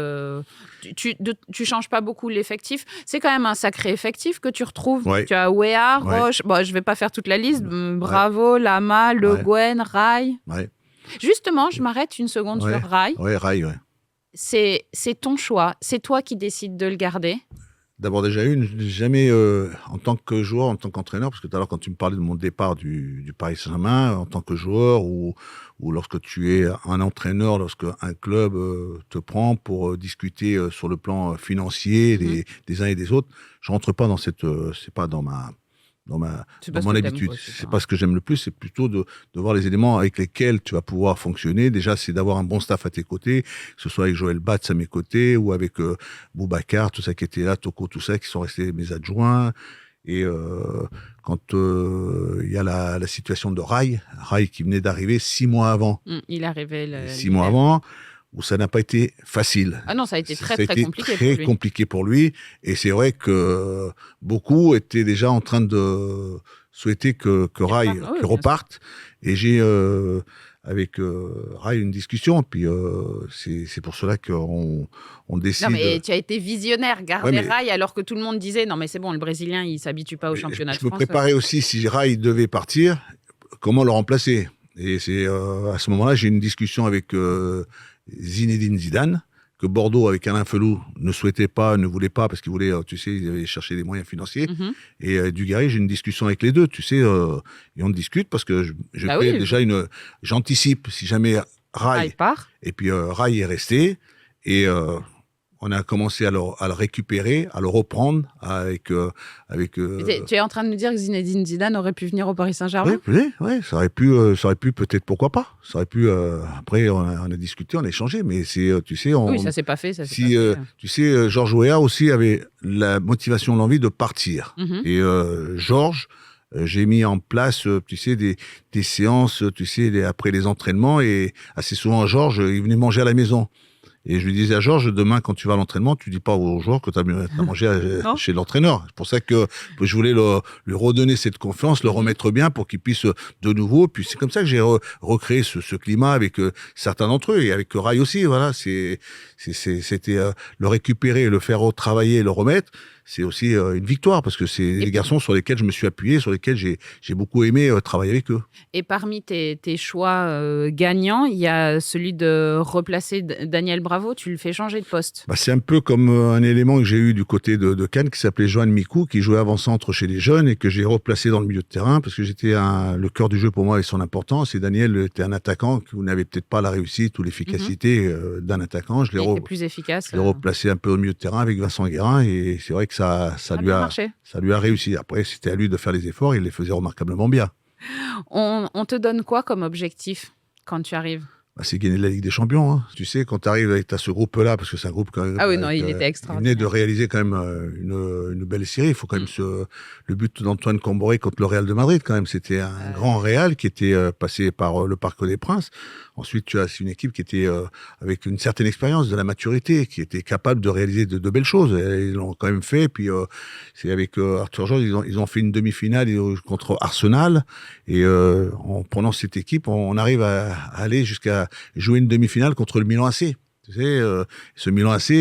tu changes pas beaucoup l'effectif. C'est quand même un sacré effectif que tu retrouves. Ouais. Tu as Weah, Roche, je vais pas faire toute la liste, Bravo, Lama, Le Guen, Rai. Ouais. Justement, je m'arrête une seconde sur Rai. Oui, Rai, oui. C'est ton choix, c'est toi qui décides de le garder. D'abord, jamais en tant que joueur, en tant qu'entraîneur, parce que tout à l'heure, quand tu me parlais de mon départ du Paris Saint-Germain, en tant que joueur ou lorsque tu es un entraîneur, lorsque un club te prend pour discuter sur le plan financier des uns et des autres, je rentre pas dans c'est pas dans mon habitude. C'est pas ce que j'aime le plus, c'est plutôt de voir les éléments avec lesquels tu vas pouvoir fonctionner. Déjà, c'est d'avoir un bon staff à tes côtés, que ce soit avec Joël Batz à mes côtés ou avec Boubacar, tout ça qui était là, Toko, tout ça, qui sont restés mes adjoints. Et quand il y a la situation de Rai qui venait d'arriver 6 mois avant. Il arrivait 6 mois avant, où ça n'a pas été facile. Ah non, ça a été très compliqué pour lui. Et c'est vrai que beaucoup étaient déjà en train de souhaiter que Rai reparte. Et j'ai Rai une discussion. Puis c'est pour cela qu'on décide. Non, mais tu as été visionnaire, garder Rai, alors que tout le monde disait non, mais c'est bon, le Brésilien, il ne s'habitue pas au championnat de France. Je me préparais aussi, si Rai devait partir, comment le remplacer. Et c'est à ce moment-là, j'ai une discussion avec Zinedine Zidane, que Bordeaux, avec Alain Felou, ne souhaitait pas, ne voulait pas, parce qu'il voulait, tu sais, ils avaient cherché des moyens financiers. Et Dugarry, j'ai une discussion avec les deux, tu sais, et on discute, parce que j'anticipe, si jamais Rai part. Et puis Rai est resté, et on a commencé à le récupérer, à le reprendre avec. Tu es en train de nous dire que Zinedine Zidane aurait pu venir au Paris Saint-Germain ? Oui, ça aurait pu peut-être, pourquoi pas. Ça aurait pu. Après, on a discuté, on a échangé, mais c'est, tu sais, oui, ça s'est pas fait. Tu sais, Georges Weah aussi avait la motivation, l'envie de partir. Et Georges. J'ai mis en place, tu sais, des séances, tu sais, après les entraînements, et assez souvent, Georges, il venait manger à la maison. Et je lui disais à Georges, demain, quand tu vas à l'entraînement, tu dis pas aux joueurs que tu as mangé chez l'entraîneur. C'est pour ça que je voulais lui redonner cette confiance, le remettre bien pour qu'il puisse de nouveau. Puis c'est comme ça que j'ai recréé ce climat avec certains d'entre eux, et avec Rai aussi. Voilà, c'était le récupérer, le faire retravailler, le remettre. C'est aussi une victoire, parce que c'est des garçons sur lesquels je me suis appuyé, sur lesquels j'ai beaucoup aimé travailler avec eux. Et parmi tes choix gagnants, il y a celui de replacer Daniel Bravo. Tu le fais changer de poste. C'est un peu comme un élément que j'ai eu du côté de Cannes, qui s'appelait Johan Mikou, qui jouait avant-centre chez les jeunes, et que j'ai replacé dans le milieu de terrain, parce que j'étais le cœur du jeu pour moi et son importance. Et Daniel était un attaquant qui n'avait peut-être pas la réussite ou l'efficacité d'un attaquant. Je l'ai plus efficace. Je l'ai replacé un peu au milieu de terrain avec Vincent Guérin, et c'est vrai que ça lui a réussi. Après, c'était à lui de faire les efforts, il les faisait remarquablement bien. On te donne quoi comme objectif quand tu arrives ? C'est gagner la Ligue des Champions. Hein. Tu sais, quand tu arrives avec ce groupe-là, parce que c'est un groupe quand même. Ah oui, non, il était extraordinaire. Il venait de réaliser quand même une belle série. Il faut quand même le but d'Antoine Camboré contre le Real de Madrid, quand même. C'était un grand Real qui était passé par le Parc des Princes. Ensuite, tu as une équipe qui était avec une certaine expérience, de la maturité, qui était capable de réaliser de belles choses. Et ils l'ont quand même fait. Puis c'est avec Arthur Georges, ils ont fait une demi-finale contre Arsenal. Et en prenant cette équipe, on arrive à aller jusqu'à jouer une demi-finale contre le Milan AC. Tu sais, ce Milan AC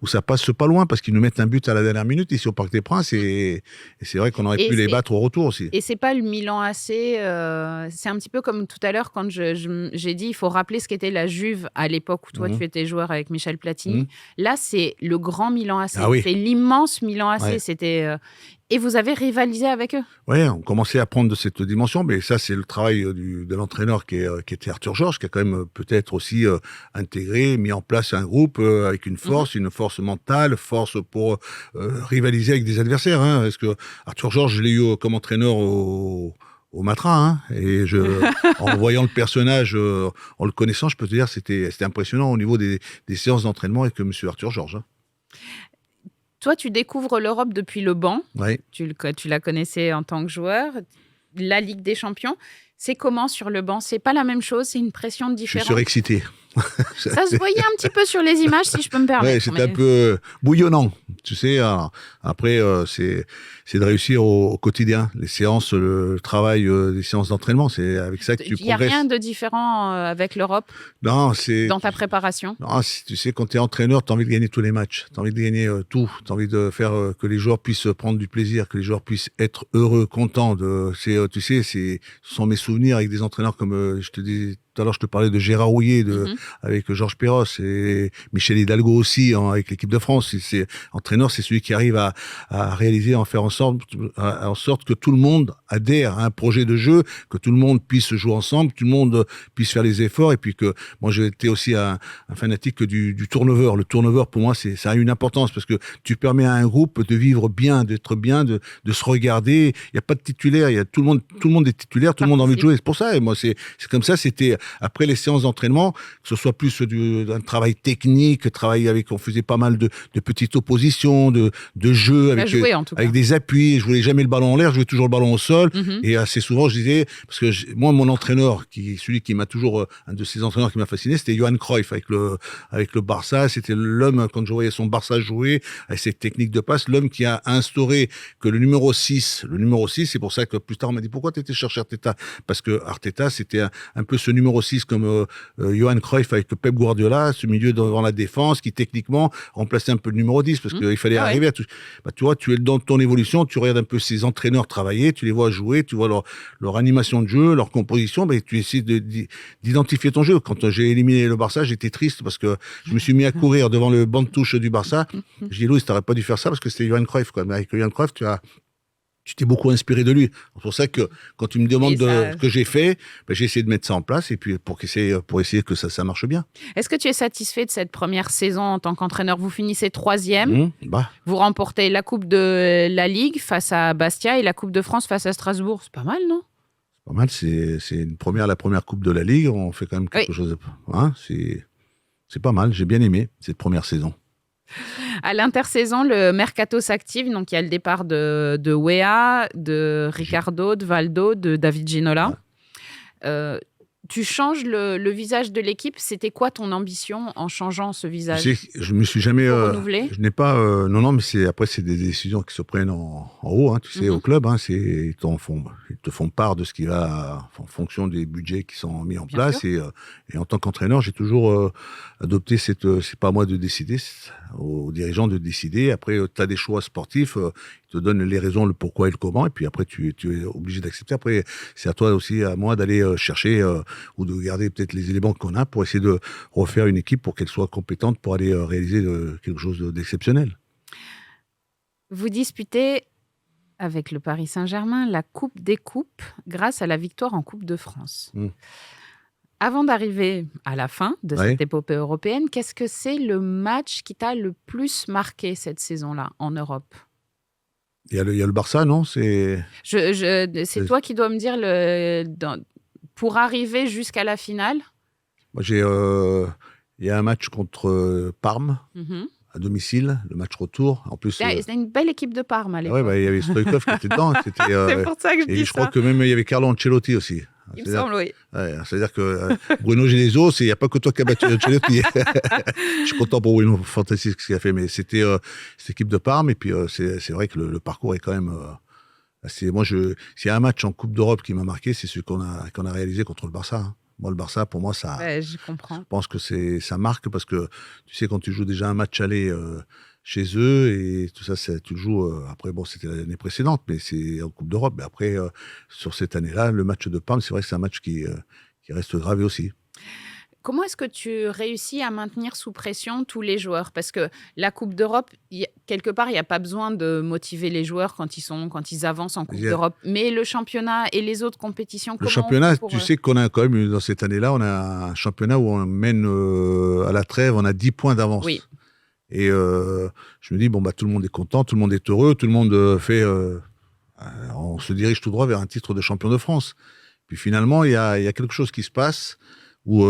où ça passe pas loin, parce qu'ils nous mettent un but à la dernière minute ici au Parc des Princes, et c'est vrai qu'on aurait pu les battre au retour aussi. Et c'est pas le Milan AC, c'est un petit peu comme tout à l'heure quand j'ai dit il faut rappeler ce qu'était la Juve à l'époque où toi tu étais joueur avec Michel Platini. Là, c'est le grand Milan AC, c'est l'immense Milan AC. C'était et vous avez rivalisé avec eux ? Oui, on commençait à prendre de cette dimension, mais ça, c'est le travail de l'entraîneur qui était Arthur Georges, qui a quand même peut-être aussi intégré, mis en place un groupe avec une force mentale, force pour rivaliser avec des adversaires. Hein, parce que Arthur Georges, je l'ai eu comme entraîneur au Matra, hein, et en voyant le personnage, en le connaissant, je peux te dire, c'était impressionnant au niveau des séances d'entraînement avec M. Arthur Georges. Hein. Toi, tu découvres l'Europe depuis le banc. Oui. Tu la connaissais en tant que joueur. La Ligue des Champions, c'est comment sur le banc ? C'est pas la même chose, c'est une pression différente. Je suis surexcité. Ça se voyait un petit peu sur les images, si je peux me permettre. Ouais, c'était un peu bouillonnant. Tu sais, après, c'est de réussir au quotidien. Les séances, le travail des séances d'entraînement, c'est avec ça que tu progresses. Il n'y a rien de différent avec l'Europe dans ta préparation ? Non, tu sais, quand tu es entraîneur, tu as envie de gagner tous les matchs. Tu as envie de gagner tout. Tu as envie de faire que les joueurs puissent prendre du plaisir, que les joueurs puissent être heureux, contents. Tu sais, ce sont mes souvenirs avec des entraîneurs comme je te dis. Tout à l'heure, je te parlais de Gérard Rouillet, avec Georges Perros, et Michel Hidalgo aussi, avec l'équipe de France. Entraîneur, c'est celui qui arrive à réaliser, à faire en sorte que tout le monde adhère à un projet de jeu, que tout le monde puisse jouer ensemble, que tout le monde puisse faire les efforts, et puis que moi, j'étais aussi un fanatique du turnover. Le turnover, pour moi, ça a une importance, parce que tu permets à un groupe de vivre bien, d'être bien, de se regarder. Il n'y a pas de titulaire, tout le monde est titulaire, tout le monde a envie de jouer. C'est pour ça, et moi, c'est comme ça, c'était après les séances d'entraînement, que ce soit plus un travail technique, on faisait pas mal de petites oppositions, de jeux avec des appuis. Je voulais jamais le ballon en l'air, je jouais toujours le ballon au sol. Et assez souvent, je disais, parce que moi, mon entraîneur, celui qui m'a toujours, un de ces entraîneurs qui m'a fasciné, c'était Johan Cruyff avec le Barça. C'était l'homme, quand je voyais son Barça jouer, avec ses techniques de passe, l'homme qui a instauré que le numéro 6, c'est pour ça que plus tard on m'a dit pourquoi tu étais chercher Arteta, parce que Arteta c'était un peu ce numéro 6 comme Johan Cruyff avec Pep Guardiola, ce milieu devant la défense qui techniquement remplaçait un peu le numéro 10 parce qu'il fallait arriver à tout. Tu vois, tu es dans ton évolution, tu regardes un peu ces entraîneurs travailler, tu les vois jouer, tu vois leur animation de jeu, leur composition, tu essaies d'identifier ton jeu. Quand j'ai éliminé le Barça, j'étais triste parce que je me suis mis à courir devant le banc de touche du Barça. J'ai dit, Louis, t'aurais pas dû faire ça parce que c'était Johan Cruyff, quoi. Mais avec Johan Cruyff, tu t'es beaucoup inspiré de lui. C'est pour ça que quand tu me demandes ce que j'ai fait, j'ai essayé de mettre ça en place et puis pour essayer que ça marche bien. Est-ce que tu es satisfait de cette première saison en tant qu'entraîneur? Vous finissez 3e. Vous remportez la Coupe de la Ligue face à Bastia et la Coupe de France face à Strasbourg. C'est pas mal, non? C'est pas mal. C'est la première Coupe de la Ligue. On fait quand même quelque chose. C'est pas mal. J'ai bien aimé cette première saison. À l'intersaison, le mercato s'active. Donc, il y a le départ de Weah, de Ricardo, de Valdo, de David Ginola. Tu changes le visage de l'équipe. C'était quoi ton ambition en changeant ce visage? Je me suis jamais renouvelé. Je n'ai pas non, mais c'est des décisions qui se prennent en haut, hein, tu sais, au club, hein, ils te font part de ce qui va en fonction des budgets qui sont mis en place et en tant qu'entraîneur, j'ai toujours adopté c'est pas à moi de décider, c'est aux dirigeants de décider. Après tu as des choix sportifs, ils te donnent les raisons, le pourquoi et le comment, et puis après tu es obligé d'accepter. Après c'est à toi aussi, à moi d'aller chercher ou de garder peut-être les éléments qu'on a pour essayer de refaire une équipe pour qu'elle soit compétente pour aller réaliser quelque chose d'exceptionnel. Vous disputez avec le Paris Saint-Germain la Coupe des Coupes grâce à la victoire en Coupe de France. Avant d'arriver à la fin de cette épopée européenne, qu'est-ce que c'est le match qui t'a le plus marqué cette saison-là en Europe? Il y a le Barça, non? C'est toi qui dois me dire pour arriver jusqu'à la finale. Moi, il y a un match contre Parme, à domicile, le match retour. En plus, c'était une belle équipe de Parme à l'époque. Il y avait Stoïkov qui était dedans. C'est pour ça que je dis ça. Et je crois que même il y avait Carlo Ancelotti aussi. Il me semble, oui. C'est-à-dire que Bruno Genesio, il n'y a pas que toi qui as battu Ancelotti. Je suis content pour Bruno, fantastique ce qu'il a fait, mais c'était cette équipe de Parme. Et puis, c'est vrai que le parcours est quand même... s'il y a un match en Coupe d'Europe qui m'a marqué, c'est celui qu'on a réalisé contre le Barça. Hein. Moi, le Barça, pour moi, ça... je comprends. Je pense que ça marque parce que, tu sais, quand tu joues déjà un match aller chez eux et tout ça, tu le joues... après, c'était l'année précédente, mais c'est en Coupe d'Europe. Mais après, sur cette année-là, le match de Parme, c'est vrai que c'est un match qui reste gravé aussi. Comment est-ce que tu réussis à maintenir sous pression tous les joueurs? Parce que la Coupe d'Europe, quelque part, il n'y a pas besoin de motiver les joueurs quand ils avancent en Coupe d'Europe. Mais le championnat et les autres compétitions, le championnat, tu sais qu'on a quand même, dans cette année-là, on a un championnat où on mène à la trêve, on a 10 points d'avance. Oui. Et je me dis, tout le monde est content, tout le monde est heureux, tout le monde fait... on se dirige tout droit vers un titre de champion de France. Puis finalement, il y a quelque chose qui se passe où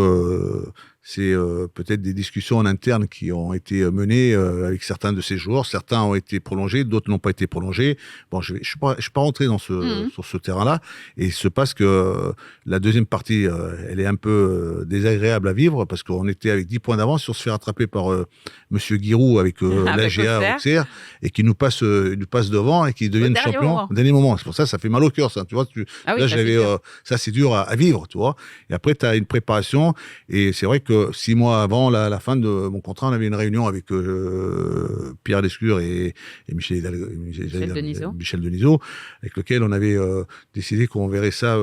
c'est peut-être des discussions en interne qui ont été menées avec certains de ces joueurs. Certains ont été prolongés, d'autres n'ont pas été prolongés. Bon, je suis pas rentré sur ce terrain-là. Et il se passe que la deuxième partie, elle est un peu désagréable à vivre parce qu'on était avec 10 points d'avance, on se fait rattraper par Monsieur Giroud avec l'AGA Auxerre et qui nous passe devant et qui deviennent champions au dernier moment. C'est pour ça fait mal au cœur, ça. Tu vois, ça c'est dur à vivre, tu vois. Et après, tu as une préparation et c'est vrai que 6 mois avant la fin de mon contrat, on avait une réunion avec Pierre Lescure et Michel Denisot, avec lequel on avait décidé qu'on verrait ça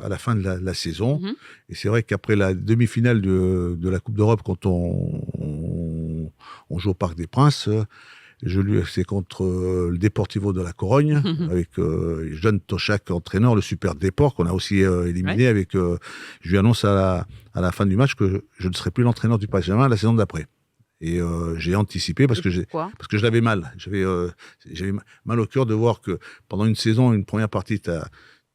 à la fin de la saison. Et c'est vrai qu'après la demi-finale de la Coupe d'Europe, quand on joue au Parc des Princes, c'est contre le Deportivo de La Corogne, avec Jean Tochac, entraîneur, le Super Déport, qu'on a aussi éliminé. Avec, je lui annonce à la fin du match que je ne serai plus l'entraîneur du Paris Saint-Germain la saison d'après. Et j'ai anticipé parce que je l'avais mal. J'avais mal au cœur de voir que pendant une saison, une première partie,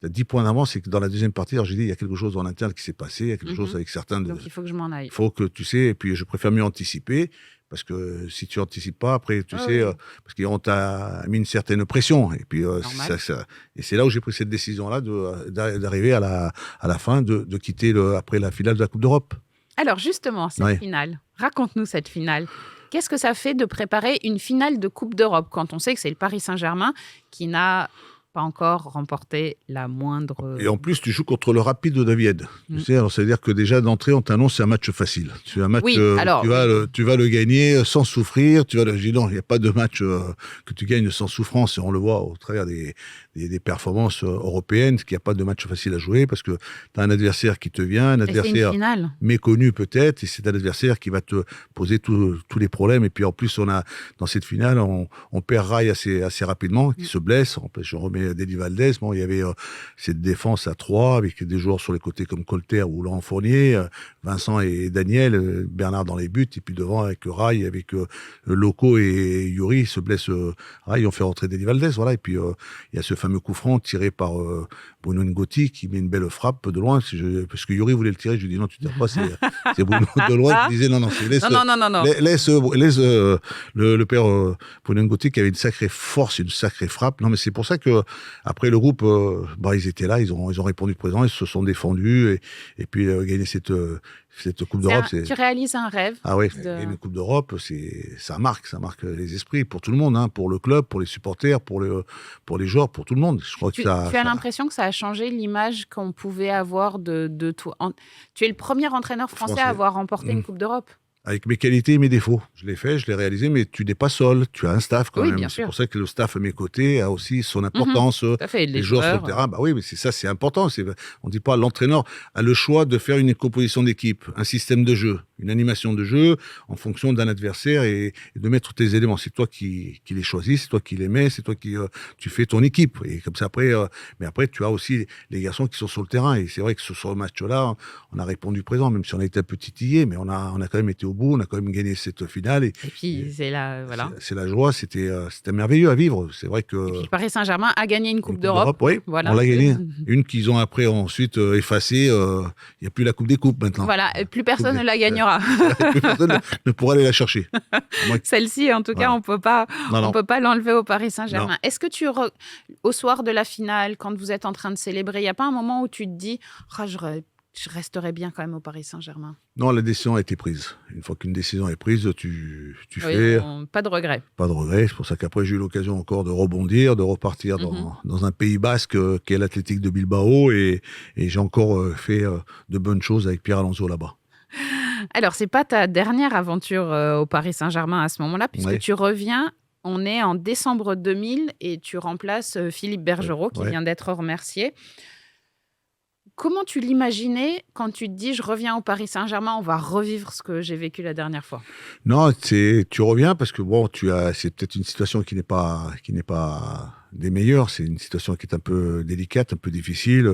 as 10 points d'avance et que dans la deuxième partie, alors j'ai dit, il y a quelque chose en interne qui s'est passé, il y a quelque chose avec certains. Donc il faut que je m'en aille. Il faut que tu sais, et puis je préfère mieux anticiper. Parce que si tu anticipes pas, après, tu sais, parce qu'on t'a mis une certaine pression. Et puis, et c'est là où j'ai pris cette décision-là d'arriver à la fin, de quitter après la finale de la Coupe d'Europe. Alors justement, cette finale, raconte-nous cette finale. Qu'est-ce que ça fait de préparer une finale de Coupe d'Europe quand on sait que c'est le Paris Saint-Germain qui n'a pas encore remporté la moindre... Et en plus, tu joues contre le Rapide de Vienne. Tu sais, alors ça veut dire que déjà d'entrée, on t'annonce c'est un match facile. C'est un match tu vas le gagner sans souffrir. Je dis non, il n'y a pas de match que tu gagnes sans souffrance. Et on le voit au travers des performances européennes, qu'il n'y a pas de match facile à jouer parce que tu as un adversaire qui te vient, un adversaire méconnu peut-être, et c'est un adversaire qui va te poser tous les problèmes. Et puis en plus, dans cette finale, on perd Rai assez rapidement, qui se blesse. Je remets Deli Valdez. Bon, il y avait cette défense à 3 avec des joueurs sur les côtés comme Colter ou Laurent Fournier, Vincent et Daniel, Bernard dans les buts, et puis devant avec Rai, avec Loco et Yuri, se blesse Rai, on fait rentrer Deli Valdez, voilà. Et puis il y a ce fameux coup franc tiré par Bruno Ngotti qui met une belle frappe de loin, parce que Yuri voulait le tirer, je lui dis non, tu tires pas, c'est Bruno de loin qui disait non, laisse le père Bruno Ngotti qui avait une sacrée force, une sacrée frappe. Non, mais c'est pour ça que après le groupe, ils étaient là, ils ont répondu présent, ils se sont défendus et puis gagner cette Coupe d'Europe. Tu réalises un rêve. Ah oui, gagner une Coupe d'Europe, ça marque les esprits pour tout le monde, hein, pour le club, pour les supporters, pour les joueurs, pour tout le monde. Je crois tu as l'impression que ça a changé l'image qu'on pouvait avoir de toi. Tu es le premier entraîneur français à avoir remporté une Coupe d'Europe. Avec mes qualités et mes défauts. Je l'ai fait, je l'ai réalisé, mais tu n'es pas seul. Tu as un staff quand même. Bien c'est sûr. pour ça que le staff à mes côtés a aussi son importance. Tout à fait. Les joueurs sur le terrain, oui, mais c'est important. On ne dit pas, l'entraîneur a le choix de faire une composition d'équipe, un système de jeu, une animation de jeu en fonction d'un adversaire et de mettre tes éléments. C'est toi qui les choisis, c'est toi qui les mets, c'est toi qui tu fais ton équipe. Et comme ça, après, mais après, tu as aussi les garçons qui sont sur le terrain. Et c'est vrai que sur le match-là, on a répondu présent, même si on a été un peu titillé, mais on a quand même été au bout, on a quand même gagné cette finale. Et puis, c'est la joie, c'était merveilleux à vivre. C'est vrai que... Et puis, Paris Saint-Germain a gagné une Coupe d'Europe. Oui, voilà. On l'a gagné. Une qu'ils ont après ensuite effacée. Il n'y a plus la Coupe des Coupes maintenant. Voilà, plus personne ne la gagnera. Plus personne ne pourra aller la chercher. Celle-ci, en tout cas, on peut pas l'enlever au Paris Saint-Germain. Est-ce que au soir de la finale, quand vous êtes en train de célébrer, il n'y a pas un moment où tu te dis je resterai bien quand même au Paris Saint-Germain? Non, la décision a été prise. Une fois qu'une décision est prise, tu fais... Pas de regret. Pas de regret. C'est pour ça qu'après, j'ai eu l'occasion encore de rebondir, de repartir dans un Pays Basque qui est l'Athletic de Bilbao. Et j'ai encore fait de bonnes choses avec Pierre Alonso là-bas. Alors, c'est pas ta dernière aventure au Paris Saint-Germain à ce moment-là, puisque tu reviens... On est en décembre 2000 et tu remplaces Philippe Bergerot qui vient d'être remercié. Comment tu l'imaginais quand tu te dis je reviens au Paris Saint-Germain, on va revivre ce que j'ai vécu la dernière fois? Non, tu reviens parce que c'est peut-être une situation qui n'est pas des meilleures. C'est une situation qui est un peu délicate, un peu difficile.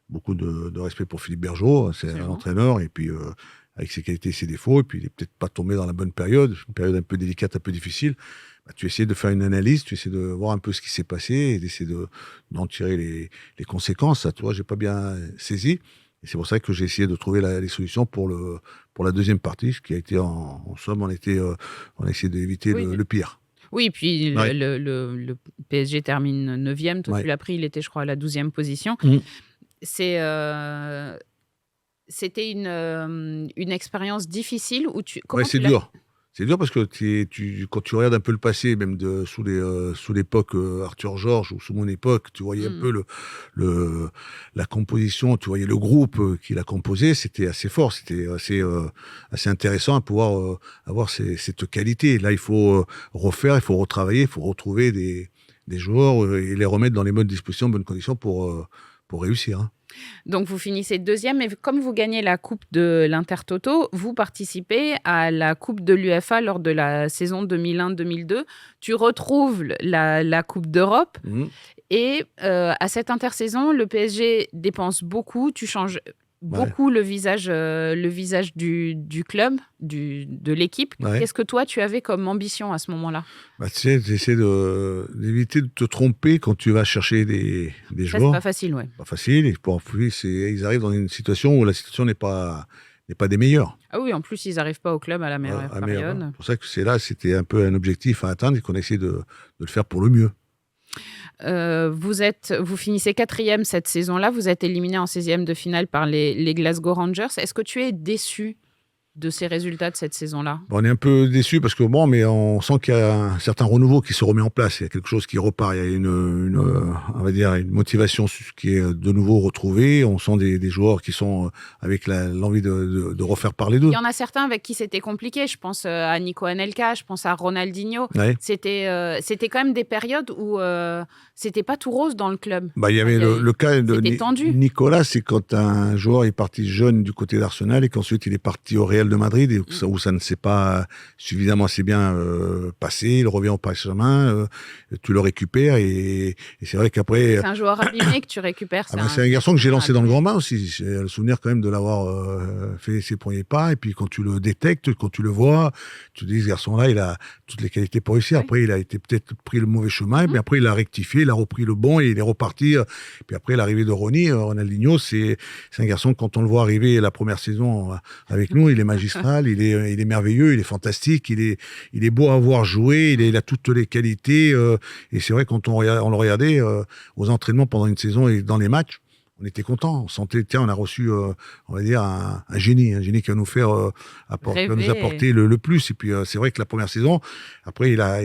Beaucoup de respect pour Philippe Bergerot, c'est un entraîneur et puis avec ses qualités et ses défauts. Et puis il est peut-être pas tombé dans la bonne période, une période un peu délicate, un peu difficile. Tu essaies de faire une analyse, tu essaies de voir un peu ce qui s'est passé et d'essayer d'en tirer les conséquences. Ça, toi, j'ai pas bien saisi. Et c'est pour ça que j'ai essayé de trouver les solutions pour la deuxième partie, ce qui a été en somme, on a essayé d'éviter le pire. Oui, puis le PSG termine 9e. Toi, tu l'as pris, il était, je crois, à la 12e position. C'était une expérience difficile où c'est dur. C'est dur parce que quand tu regardes un peu le passé, même sous l'époque Arthur Georges ou sous mon époque, tu voyais un peu la composition, tu voyais le groupe qu'il a composé, c'était assez fort, c'était assez intéressant à pouvoir avoir cette qualité. Là, il faut refaire, il faut retravailler, il faut retrouver des joueurs et les remettre dans les bonnes dispositions, bonnes conditions pour réussir. Hein. Donc, vous finissez 2e, et comme vous gagnez la Coupe de l'Intertoto, vous participez à la Coupe de l'UEFA lors de la saison 2001-2002. Tu retrouves la Coupe d'Europe. Et à cette intersaison, le PSG dépense beaucoup. Tu changes beaucoup le visage du club, de l'équipe. Ouais. Qu'est-ce que toi, tu avais comme ambition à ce moment-là? Tu sais, j'essaie d'éviter de te tromper quand tu vas chercher des Ça, joueurs. c'est pas facile, ouais. Pas facile. Et en plus, ils arrivent dans une situation où la situation n'est pas des meilleures. Ah oui, en plus, ils n'arrivent pas au club à la meilleure période. C'est pour ça que c'était un peu un objectif à atteindre et qu'on essaie de le faire pour le mieux. Vous finissez 4e cette saison-là, vous êtes éliminé en 16e de finale par les Glasgow Rangers. Est-ce que tu es déçu de ces résultats de cette saison-là? On est un peu déçus parce que mais on sent qu'il y a un certain renouveau qui se remet en place. Il y a quelque chose qui repart. Il y a on va dire une motivation qui est de nouveau retrouvée. On sent des joueurs qui sont avec l'envie de refaire parler d'eux. Il y en a certains avec qui c'était compliqué. Je pense à Nico Anelka, je pense à Ronaldinho. Ouais. C'était quand même des périodes où c'était pas tout rose dans le club. Il y avait le cas de Nicolas, c'est quand un joueur est parti jeune du côté d'Arsenal et qu'ensuite il est parti au Real de Madrid et où ça ne s'est pas suffisamment assez bien passé. Il revient au Paris Saint-Germain, tu le récupères et c'est vrai qu'après... C'est un joueur abîmé que tu récupères. C'est un garçon que j'ai lancé dans le grand bain aussi. J'ai le souvenir quand même de l'avoir fait ses premiers pas et puis quand tu le détectes, quand tu le vois, tu te dis ce garçon-là, il a toutes les qualités pour réussir. Oui. Après, il a été peut-être pris le mauvais chemin, mais après il a rectifié, il a repris le bon et il est reparti. Puis après, l'arrivée de Ronaldinho, c'est un garçon, quand on le voit arriver la première saison avec nous, il est magistral, il est merveilleux, il est fantastique, il est beau à voir jouer, il a toutes les qualités. Et c'est vrai, quand on le regardait aux entraînements pendant une saison et dans les matchs, on était content. On sentait, tiens, on a reçu, on va dire, un génie qui va nous faire qui va nous apporter le plus. Et puis, c'est vrai que la première saison, après la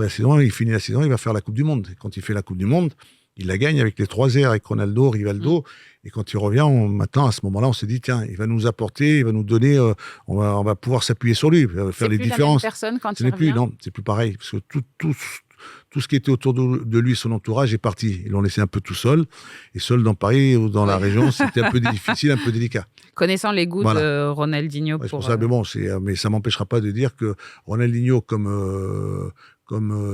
saison, il finit la saison, il va faire la Coupe du Monde. Et quand il fait la Coupe du Monde, il la gagne avec les 3 R, avec Ronaldo, Rivaldo. Et quand il revient, maintenant, à ce moment-là, on se dit, tiens, il va nous apporter, il va nous donner, on va pouvoir s'appuyer sur lui, faire les différences. C'est plus la même personne quand il revient. Non, c'est plus pareil. Parce que tout ce qui était autour de lui, son entourage, est parti. Ils l'ont laissé un peu tout seul. Et seul dans Paris ou dans la région, c'était un peu difficile, un peu délicat. Connaissant les goûts de Ronaldinho. Ouais, pour ça, mais ça m'empêchera pas de dire que Ronaldinho comme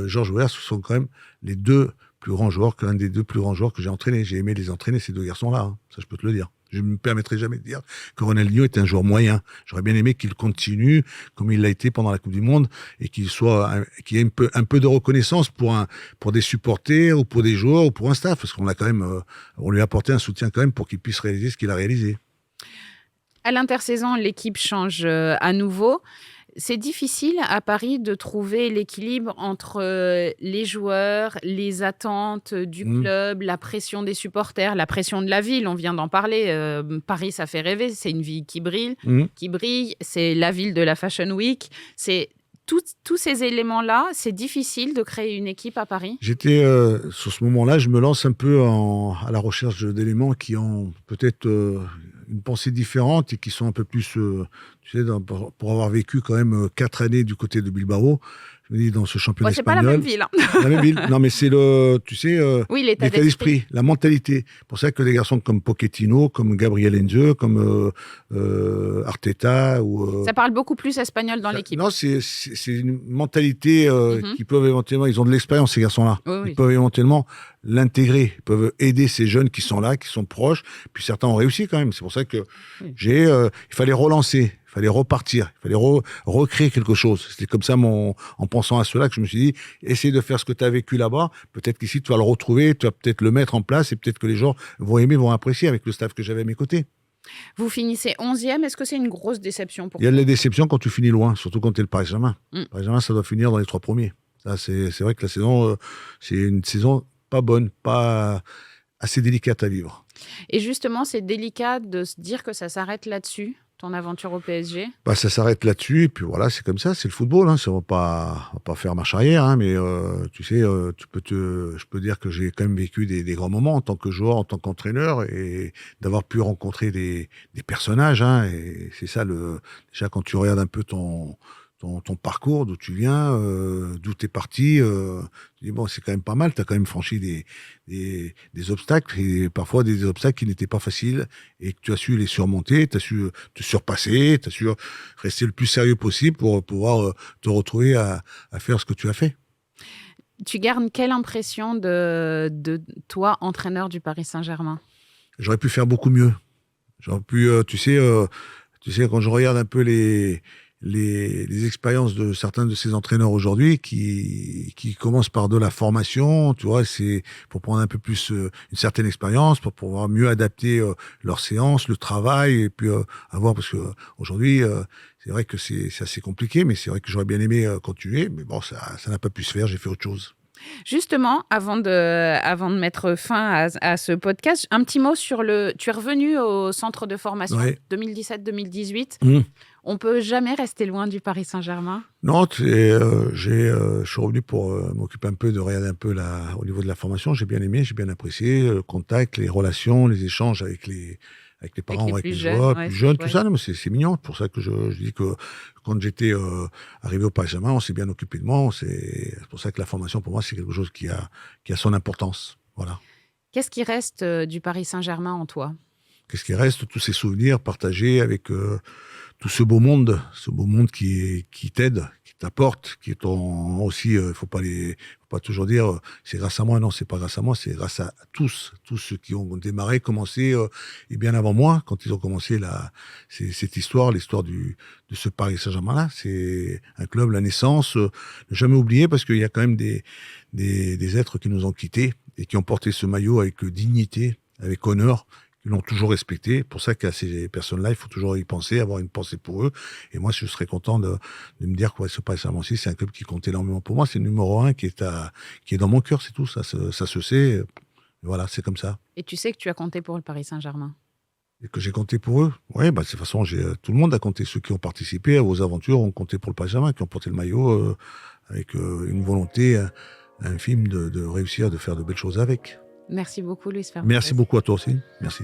Georges Weah, ce sont quand même les deux plus grands joueurs, l'un des 2 plus grands joueurs que j'ai entraînés. J'ai aimé les entraîner, ces 2 garçons-là. Hein. Ça, je peux te le dire. Je ne me permettrai jamais de dire que Ronaldinho est un joueur moyen. J'aurais bien aimé qu'il continue comme il l'a été pendant la Coupe du Monde et qu'il ait un peu de reconnaissance pour des supporters ou pour des joueurs ou pour un staff, parce qu'on a quand même, on lui a apporté un soutien quand même pour qu'il puisse réaliser ce qu'il a réalisé. À l'intersaison, l'équipe change à nouveau. C'est difficile à Paris de trouver l'équilibre entre les joueurs, les attentes du club, la pression des supporters, la pression de la ville. On vient d'en parler. Paris, ça fait rêver. C'est une ville qui brille. C'est la ville de la Fashion Week. C'est tous ces éléments-là. C'est difficile de créer une équipe à Paris. J'étais sur ce moment-là, je me lance un peu à la recherche d'éléments qui ont peut-être une pensée différente et qui sont un peu plus, tu sais, pour avoir vécu quand même 4 années du côté de Bilbao, je me dis dans ce championnat espagnol. C'est pas la même ville. Hein. La même ville. Non, mais c'est l'état d'esprit, la mentalité. Pour ça que des garçons comme Pochettino, comme Gabriel Heinze, comme Arteta ça parle beaucoup plus espagnol dans l'équipe. Non, c'est une mentalité qui peuvent éventuellement, ils ont de l'expérience ces garçons-là. Ils peuvent éventuellement l'intégrer, ils peuvent aider ces jeunes qui sont là, qui sont proches. Puis certains ont réussi quand même. C'est pour ça que il fallait relancer. Il fallait repartir, il fallait recréer quelque chose. C'était comme ça, en pensant à cela, que je me suis dit, essaye de faire ce que tu as vécu là-bas. Peut-être qu'ici, tu vas le retrouver, tu vas peut-être le mettre en place et peut-être que les gens vont aimer, vont apprécier avec le staff que j'avais à mes côtés. Vous finissez 11e. Est-ce que c'est une grosse déception pour vous? Il y a de la déception quand tu finis loin, surtout quand tu es le Paris Saint-Germain. Le Paris Saint-Germain, ça doit finir dans les 3 premiers. Ça, c'est vrai que la saison, c'est une saison pas bonne, pas assez délicate à vivre. Et justement, c'est délicat de se dire que ça s'arrête là-dessus, ton aventure au PSG? Ça s'arrête là-dessus, et puis voilà, c'est comme ça, c'est le football, hein, ça va pas faire marche arrière, hein, mais tu sais, je peux dire que j'ai quand même vécu des grands moments en tant que joueur, en tant qu'entraîneur, et d'avoir pu rencontrer des personnages, hein, et c'est ça, déjà quand tu regardes un peu ton parcours, d'où tu viens, d'où tu es parti, tu dis, bon, c'est quand même pas mal, tu as quand même franchi des obstacles, et parfois des obstacles qui n'étaient pas faciles, et que tu as su les surmonter, tu as su te surpasser, tu as su rester le plus sérieux possible pour pouvoir te retrouver à faire ce que tu as fait. Tu gardes quelle impression de toi, entraîneur du Paris Saint-Germain? J'aurais pu faire beaucoup mieux. J'aurais pu, tu sais, quand je regarde un peu les expériences de certains de ces entraîneurs aujourd'hui qui commencent par de la formation, tu vois, c'est pour prendre un peu plus une certaine expérience, pour pouvoir mieux adapter leurs séances, le travail, et puis avoir, parce que aujourd'hui, c'est vrai que c'est assez compliqué, mais c'est vrai que j'aurais bien aimé continuer, mais bon, ça n'a pas pu se faire, j'ai fait autre chose. Justement, avant de mettre fin à ce podcast, un petit mot sur le... Tu es revenu au centre de formation Ouais. 2017-2018. Mmh. On peut jamais rester loin du Paris Saint-Germain. Non, je suis revenu pour m'occuper un peu de regarder un peu au niveau de la formation. J'ai bien aimé, j'ai bien apprécié le contact, les relations, les échanges avec les parents, avec les joueurs, ouais, plus c'est jeunes, tout chouette. ça. Non, mais c'est mignon. C'est pour ça que je dis que quand j'étais arrivé au Paris Saint-Germain, on s'est bien occupé de moi. C'est pour ça que la formation, pour moi, c'est quelque chose qui a son importance. Voilà. Qu'est-ce qui reste du Paris Saint-Germain en toi? Qu'est-ce qui reste? Tous ces souvenirs partagés avec tout ce beau monde qui t'aide, qui t'apporte, qui est aussi, faut pas toujours dire c'est grâce à moi. Non, c'est pas grâce à moi, c'est grâce à tous ceux qui ont démarré, commencé et bien avant moi, quand ils ont commencé cette histoire, l'histoire de ce Paris Saint-Germain-là. C'est un club, la naissance, ne jamais oublier, parce qu'il y a quand même des êtres qui nous ont quittés et qui ont porté ce maillot avec dignité, avec honneur, qui l'ont toujours respecté. Pour ça qu'à ces personnes-là, il faut toujours y penser, avoir une pensée pour eux. Et moi, je serais content de me dire que ce Paris Saint-Germain, c'est un club qui compte énormément pour moi. C'est le numéro 1 qui est dans mon cœur, c'est tout. Ça se sait. Voilà, c'est comme ça. Et tu sais que tu as compté pour le Paris Saint-Germain? Et que j'ai compté pour eux. Oui, bah, de toute façon, tout le monde a compté. Ceux qui ont participé à vos aventures ont compté pour le Paris Saint-Germain, qui ont porté le maillot avec une volonté infime de réussir, de faire de belles choses avec. Merci beaucoup, Luis Fernandez. Merci beaucoup à toi aussi. Merci.